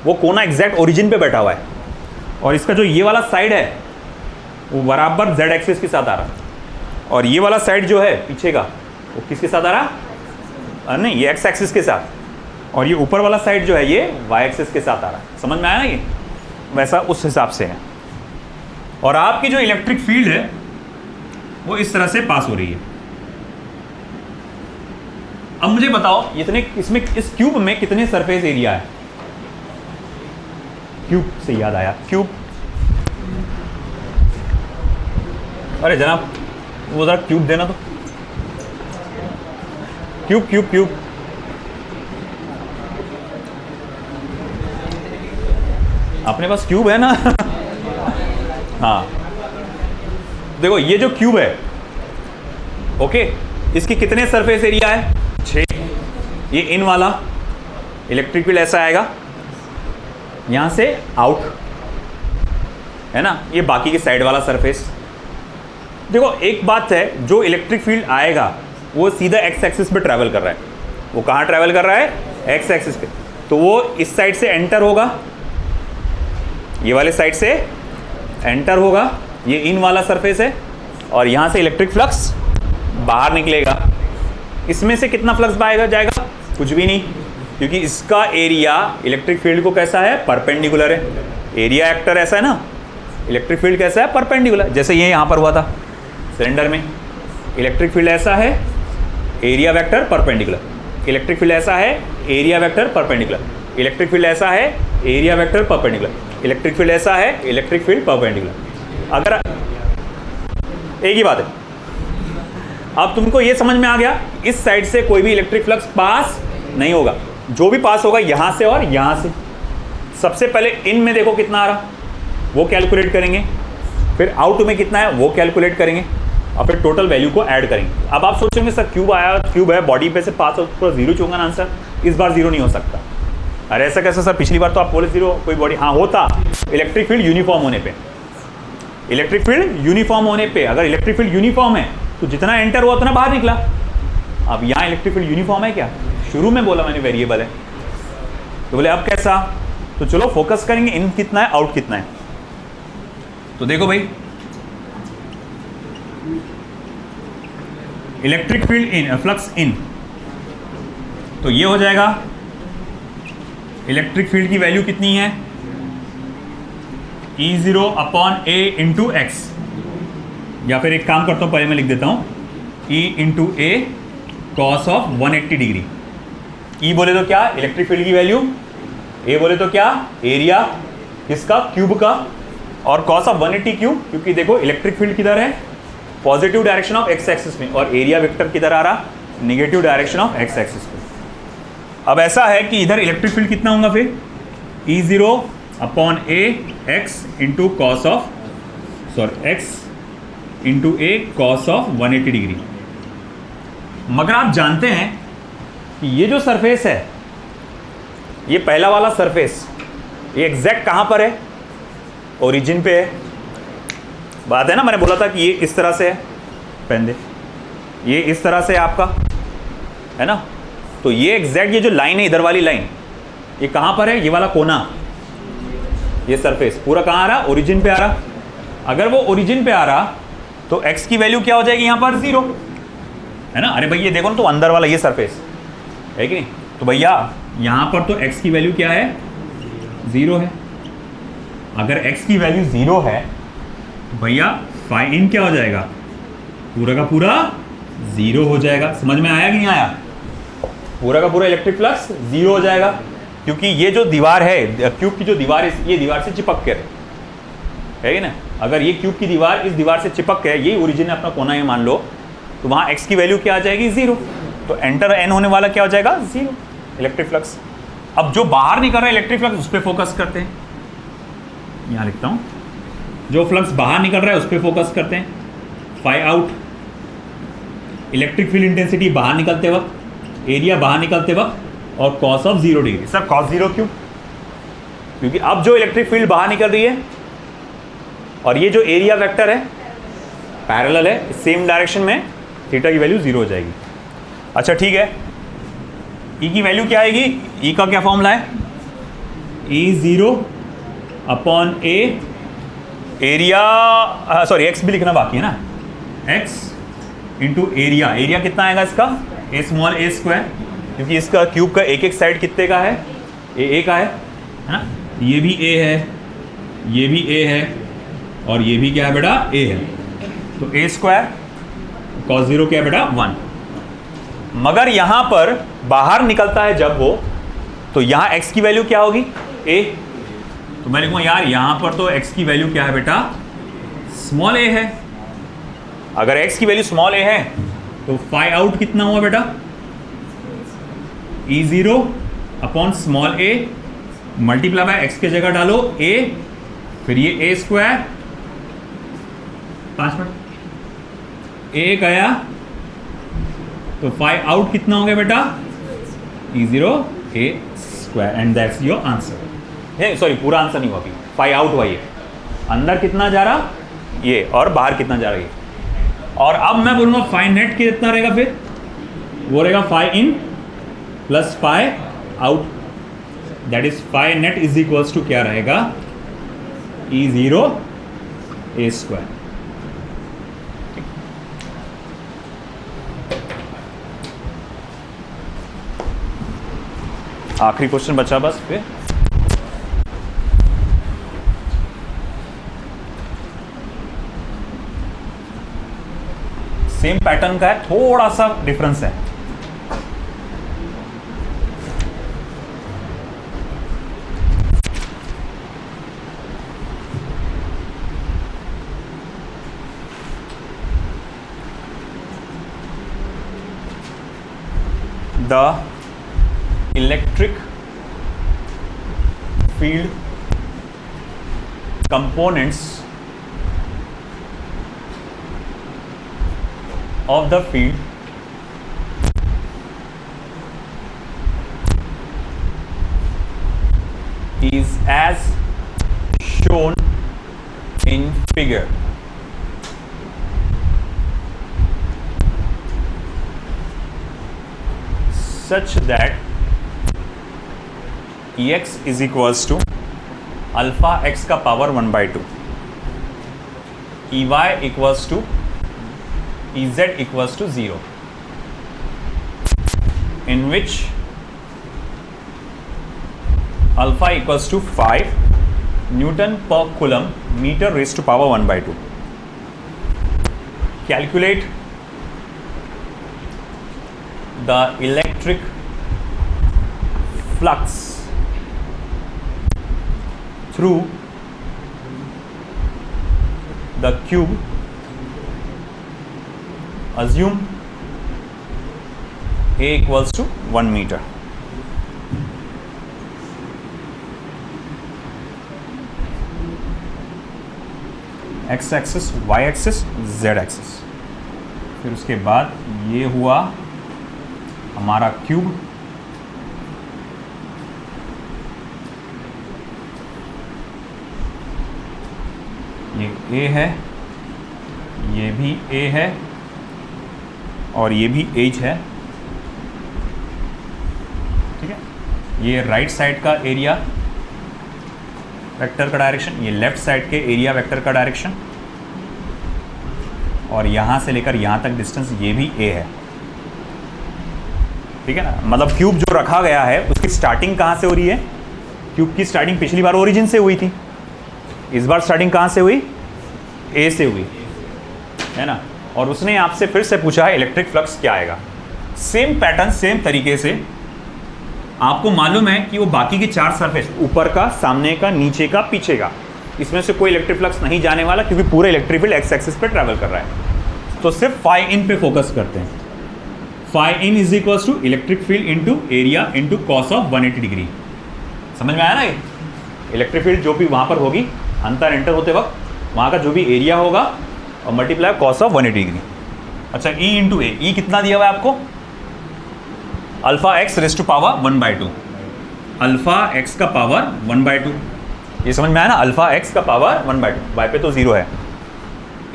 वो कोना एग्जैक्ट ओरिजिन पे बैठा हुआ है, और इसका जो ये वाला साइड है वो बराबर z एक्सिस के साथ आ रहा है, और ये वाला साइड जो है पीछे का वो किसके साथ आ रहा? नहीं, ये x एक्सिस के साथ, और ये ऊपर वाला साइड जो है ये y एक्सिस के साथ आ रहा है। समझ में आया ना? ये वैसा उस हिसाब से है। और आपकी जो इलेक्ट्रिक फील्ड है वो इस तरह से पास हो रही है। अब मुझे बताओ इतने इसमें इस क्यूब में कितने सरफेस एरिया है? क्यूब से याद आया, क्यूब, अरे जनाब वो जरा क्यूब देना तो, क्यूब क्यूब क्यूब, अपने पास क्यूब है ना? हाँ देखो ये जो क्यूब है, ओके, इसकी कितने सरफेस एरिया है? 6। ये इन वाला इलेक्ट्रिक फील्ड ऐसा आएगा, यहां से आउट है ना, ये बाकी के साइड वाला सरफेस। देखो एक बात है, जो इलेक्ट्रिक फील्ड आएगा वो सीधा एक्स एक्सिस पे ट्रैवल कर रहा है। वो कहाँ ट्रैवल कर रहा है? एक्स एक्सिस पे। तो वो इस साइड से एंटर होगा, ये वाले साइड से एंटर होगा, ये इन वाला सरफेस है, और यहाँ से इलेक्ट्रिक फ्लक्स बाहर निकलेगा। इसमें से कितना फ्लक्स बाहर जाएगा? कुछ भी नहीं, क्योंकि इसका एरिया इलेक्ट्रिक फील्ड को कैसा है? परपेंडिकुलर है। एरिया वेक्टर ऐसा है ना, इलेक्ट्रिक फील्ड कैसा है? परपेंडिकुलर। जैसे ये यहाँ पर हुआ था सिलेंडर में, इलेक्ट्रिक फील्ड ऐसा है, area vector perpendicular. Electric field ऐसा है, area vector perpendicular. Electric field ऐसा है, area vector perpendicular. Electric field ऐसा है, इलेक्ट्रिक फील्ड परपेंडिकुलर। अगर एक ही बात है, अब तुमको ये समझ में आ गया, इस साइड से कोई भी इलेक्ट्रिक फ्लक्स पास नहीं होगा, जो भी पास होगा यहाँ से और यहाँ से। सबसे पहले इन में देखो कितना आ रहा, वो कैलकुलेट करेंगे, फिर आउट में कितना है वो कैलकुलेट करेंगे, और फिर टोटल वैल्यू को ऐड करेंगे। अब आप सोचेंगे सर क्यूब आया, क्यूब है, बॉडी पे से पास हो तो जीरो चूंगा ना आंसर, इस बार जीरो नहीं हो सकता। अरे ऐसा कैसे सर, पिछली बार तो आप बोले जीरो, कोई बॉडी, हाँ होता, इलेक्ट्रिक फील्ड यूनिफॉर्म होने पे। इलेक्ट्रिक फील्ड यूनिफॉर्म होने पे, अगर इलेक्ट्रिक फील्ड यूनिफॉर्म है तो जितना एंटर हुआ उतना बाहर निकला। अब यहाँ इलेक्ट्रिक फील्ड यूनिफॉर्म है क्या? शुरू में बोला मैंने वेरिएबल है, तो बोले अब कैसा? तो चलो फोकस करेंगे, इन कितना है, आउट कितना है। तो देखो भाई, electric field in, flux in, तो ये हो जाएगा, इलेक्ट्रिक फील्ड की वैल्यू कितनी है? E0 upon A into x, या फिर एक काम करता हूं, पहले मैं लिख देता हूं, E into A cos of 180 degree. E बोले तो क्या? इलेक्ट्रिक फील्ड की वैल्यू। A बोले तो क्या? एरिया किसका? क्यूब का। और कॉस ऑफ 180 क्यों? क्योंकि देखो इलेक्ट्रिक फील्ड किधर है? Positive direction of X axis में, और एरिया वेक्टर किधर आ रहा? Negative direction of X axis में। अब ऐसा है कि इधर इलेक्ट्रिक फील्ड कितना होगा फिर? E0 upon A x into cos of, sorry x into A cos of 180 degree. मगर आप जानते हैं कि ये जो सरफेस है, ये पहला वाला सरफेस, ये एग्जैक्ट कहाँ पर है? ओरिजिन पे है। बात है ना, मैंने बोला था कि ये इस तरह से है, पेन दे, ये इस तरह से है आपका, है ना। तो ये एग्जैक्ट ये जो लाइन है, इधर वाली लाइन, ये कहाँ पर है? ये वाला कोना, ये सरफेस पूरा कहाँ आ रहा? ओरिजिन पे आ रहा। अगर वो ओरिजिन पे आ रहा तो x की वैल्यू क्या हो जाएगी यहाँ पर? 0, है ना। अरे भाई ये देखो ना, तो अंदर वाला ये सरफेस है कि नहीं, तो भैया यहाँ पर तो x की वैल्यू क्या है? 0 है। अगर x की वैल्यू 0 है तो भैया फाई इन क्या हो जाएगा? पूरा का पूरा 0 हो जाएगा। समझ में आया कि नहीं आया? पूरा का पूरा इलेक्ट्रिक फ्लक्स 0 हो जाएगा, क्योंकि ये जो दीवार है, क्यूब की जो दीवार है, ये दीवार से चिपक के है कि ना। अगर ये क्यूब की दीवार इस दीवार से चिपक के है, यही ओरिजिन है अपना कोना है मान लो, तो वहाँ x की वैल्यू क्या आ जाएगी? 0। तो एंटर n होने वाला क्या हो जाएगा? 0 इलेक्ट्रिक फ्लक्स। अब जो बाहर निकल रहा है इलेक्ट्रिक फ्लक्स उस पर फोकस करते हैं, यहां लिखता हूं, जो फ्लक्स बाहर निकल रहा है उस पर फोकस करते हैं। Phi out electric field intensity बाहर निकलते वक्त, एरिया बाहर निकलते वक्त, और cos of 0 degree. Sir cos 0 क्यों? क्योंकि अब जो इलेक्ट्रिक फील्ड बाहर निकल रही है और ये जो एरिया वेक्टर है पैरेलल है, सेम डायरेक्शन में, थीटा की वैल्यू 0 हो जाएगी। अच्छा ठीक है, ई की वैल्यू क्या आएगी? ई का क्या फॉर्मूला है? E0 अपॉन ए एरिया, सॉरी एक्स भी लिखना बाकी है ना, एक्स इंटू एरिया। एरिया कितना आएगा इसका? ए स्मॉल ए स्क्वायर, क्योंकि इसका क्यूब का एक एक साइड कितने का है? ए का है ना? ये भी ए है, ये भी ए है, और ये भी क्या है बेटा? ए है। तो ए स्क्वायर कॉस 0 क्या है बेटा? 1। मगर यहां पर बाहर निकलता है जब वो, तो यहां x की वैल्यू क्या होगी? a। तो मैं लिखूंगा यार यहां पर तो x की वैल्यू क्या है बेटा? स्मॉल a है। अगर x की वैल्यू स्मॉल a है तो फाई आउट कितना हुआ बेटा? E0 upon small a multiply by x की जगह डालो a, फिर ये a स्क्वायर, 5 मिनट, a गया तो फाई आउट कितना हो गया बेटा? E0 a square, and that's your answer. Sorry पूरा आंसर नहीं हुआ अभी, फाई आउट हुआ ये, अंदर कितना जा रहा ये और बाहर कितना जा रहा ये। और अब मैं बोलूंगा फाई नेट कितना रहेगा? फिर वो रहेगा phi in plus phi out, that is phi net is equals to क्या रहेगा? E0 a square. आखिरी क्वेश्चन बचा बस फिर। सेम पैटर्न का है, थोड़ा सा डिफरेंस है। The electric field components of the field is as shown in figure. Such that Ex is equals to alpha x का power 1/2, Ey equals to Ez equals to 0, in which alpha equals to 5 Newton per coulomb meter raised to power 1/2. Calculate the electric flux through the cube. Assume A equals to 1 meter. X axis, Y axis, Z axis. फिर उसके बाद ये हुआ हमारा cube, ये A है, ये भी A है, और ये भी H है। ठीक है, ये राइट साइड का एरिया वेक्टर का डायरेक्शन, ये लेफ्ट साइड के एरिया वेक्टर का डायरेक्शन, और यहाँ से लेकर यहाँ तक डिस्टेंस ये भी A है। ठीक है ना, मतलब क्यूब जो रखा गया है उसकी स्टार्टिंग कहाँ से हो रही है? क्यूब की स्टार्टिंग पिछली बार ओरिजिन से हुई थी, इस बार स्टार्टिंग कहाँ से हुई? ए से हुई है ना। और उसने आपसे फिर से पूछा है इलेक्ट्रिक फ्लक्स क्या आएगा। सेम पैटर्न, सेम तरीके से आपको मालूम है कि वो बाकी के 4 सरफेस, ऊपर का, सामने का, नीचे का, पीछे का, इसमें से कोई इलेक्ट्रिक फ्लक्स नहीं जाने वाला, क्योंकि पूरा इलेक्ट्रिक फील्ड एक्स एक्सिस पे ट्रैवल कर रहा है। तो सिर्फ फाई इन पे फोकस करते हैं। Phi in is equals to electric field into area into cos of 180 degree. समझ में आया ना? ये इलेक्ट्रिक फील्ड जो भी वहाँ पर होगी अंतर एंटर होते वक्त वहाँ का जो भी एरिया होगा और मल्टीप्लाई कॉस ऑफ 180 डिग्री। अच्छा E इंटू ए, ई कितना दिया हुआ है आपको? Alpha X raise to power 1/2, alpha X का पावर 1/2। ये समझ में आया ना? अल्फा एक्स का पावर 1/2, वाई पे तो 0 है।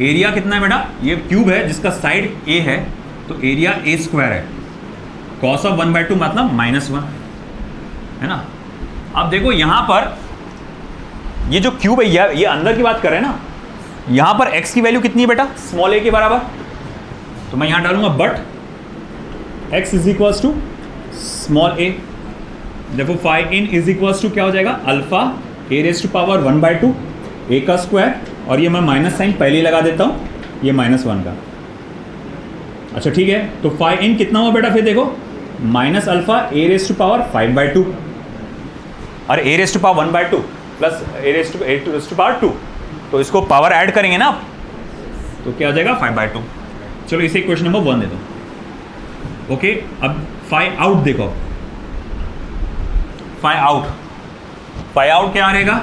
एरिया कितना है बेटा? ये क्यूब है जिसका साइड ए है, तो एरिया ए स्क्वायर है। कॉस ऑफ 1/2 मतलब -1 है ना। अब देखो यहाँ पर ये जो क्यूब है ये अंदर की बात कर रहे हैं ना, यहाँ पर x की वैल्यू कितनी है बेटा? स्मॉल a के बराबर। तो मैं यहाँ डालूंगा but x is equals to small a। देखो phi in is equals to क्या हो जाएगा? Alpha a raise to power 1/2 a का स्क्वायर, और ये मैं माइनस साइन पहले ही लगा देता हूँ, ये -1 का। अच्छा ठीक है, तो फाई इन कितना हुआ बेटा? फिर देखो minus alpha a raise to power 5/2 और a raise to power 1/2 plus a raise to power 2, तो इसको पावर ऐड करेंगे ना आप, तो क्या हो जाएगा? 5/2। चलो इसे क्वेश्चन नंबर 1 दे दो। ओके, अब फाई आउट देखो, फाई आउट क्या रहेगा?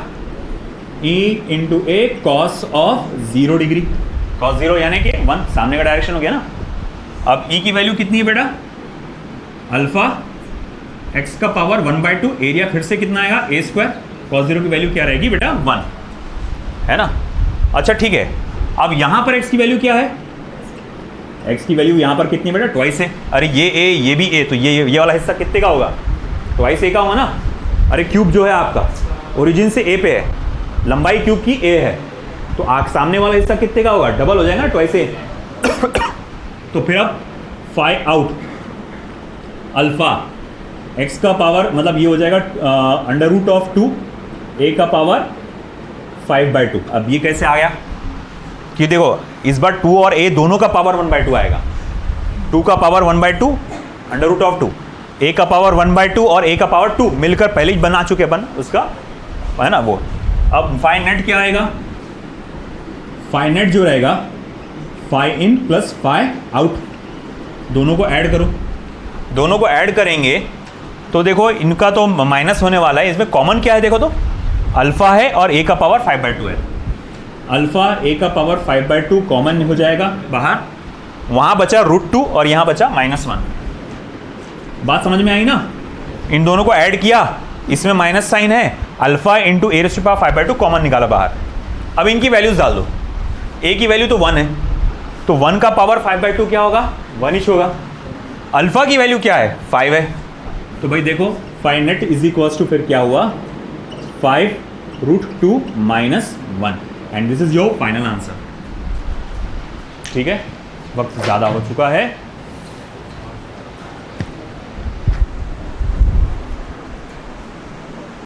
E into A cos of 0 degree, cos 0 यानी कि 1, सामने का डायरेक्शन हो गया ना। अब E की वैल्यू कितनी है बेटा? अल्फा x का पावर 1/2, एरिया फिर से कितना आएगा? ए स्क्वायर, कॉस 0 की वैल्यू क्या रहेगी बेटा? 1 है ना। अच्छा ठीक है, अब यहाँ पर x की वैल्यू क्या है? x की वैल्यू यहाँ पर कितनी बेटा? ट्वाइस है। अरे ये a ये भी a, तो ये वाला हिस्सा कितने का होगा? ट्वाइस a का होगा ना। अरे क्यूब जो है आपका ओरिजिन से a पे है, लंबाई क्यूब की a है, तो सामने वाला हिस्सा कितने का होगा? डबल हो जाएगा, ट्वाइस a। तो फिर अब फाई आउट अल्फा x का पावर मतलब ये हो जाएगा √2 a का पावर 5/2। अब ये कैसे आ गया? कि देखो इस बार 2 और a दोनों का पावर 1/2 आएगा। 2 का पावर 1/2 √2, a का पावर 1/2 और a का पावर 2 मिलकर पहले ही बना चुके अपन उसका, है ना वो। अब फाई नेट क्या आएगा? फाई नेट जो रहेगा phi in plus phi out, दोनों को ऐड करो। दोनों को ऐड करेंगे तो देखो इनका तो माइनस होने वाला है, इसमें कॉमन क्या है? देखो तो अल्फा है और a का पावर 5/2 है। अल्फा a का पावर 5/2 कॉमन हो जाएगा बाहर, वहाँ बचा √2 और यहाँ बचा -1। बात समझ में आई ना? इन दोनों को ऐड किया, इसमें माइनस साइन है, alpha into a raise to power 5/2 common निकाला बाहर। अब इनकी वैल्यूज डाल दो। a की वैल्यू तो 1 है, तो 1 का पावर 5/2 क्या होगा? 1 ही होगा। अल्फा की वैल्यू क्या है? 5 है। तो भाई देखो phi net is equals to फिर क्या हुआ? 5√2 -1, and this is your final answer. ठीक है, वक्त ज़्यादा हो चुका है।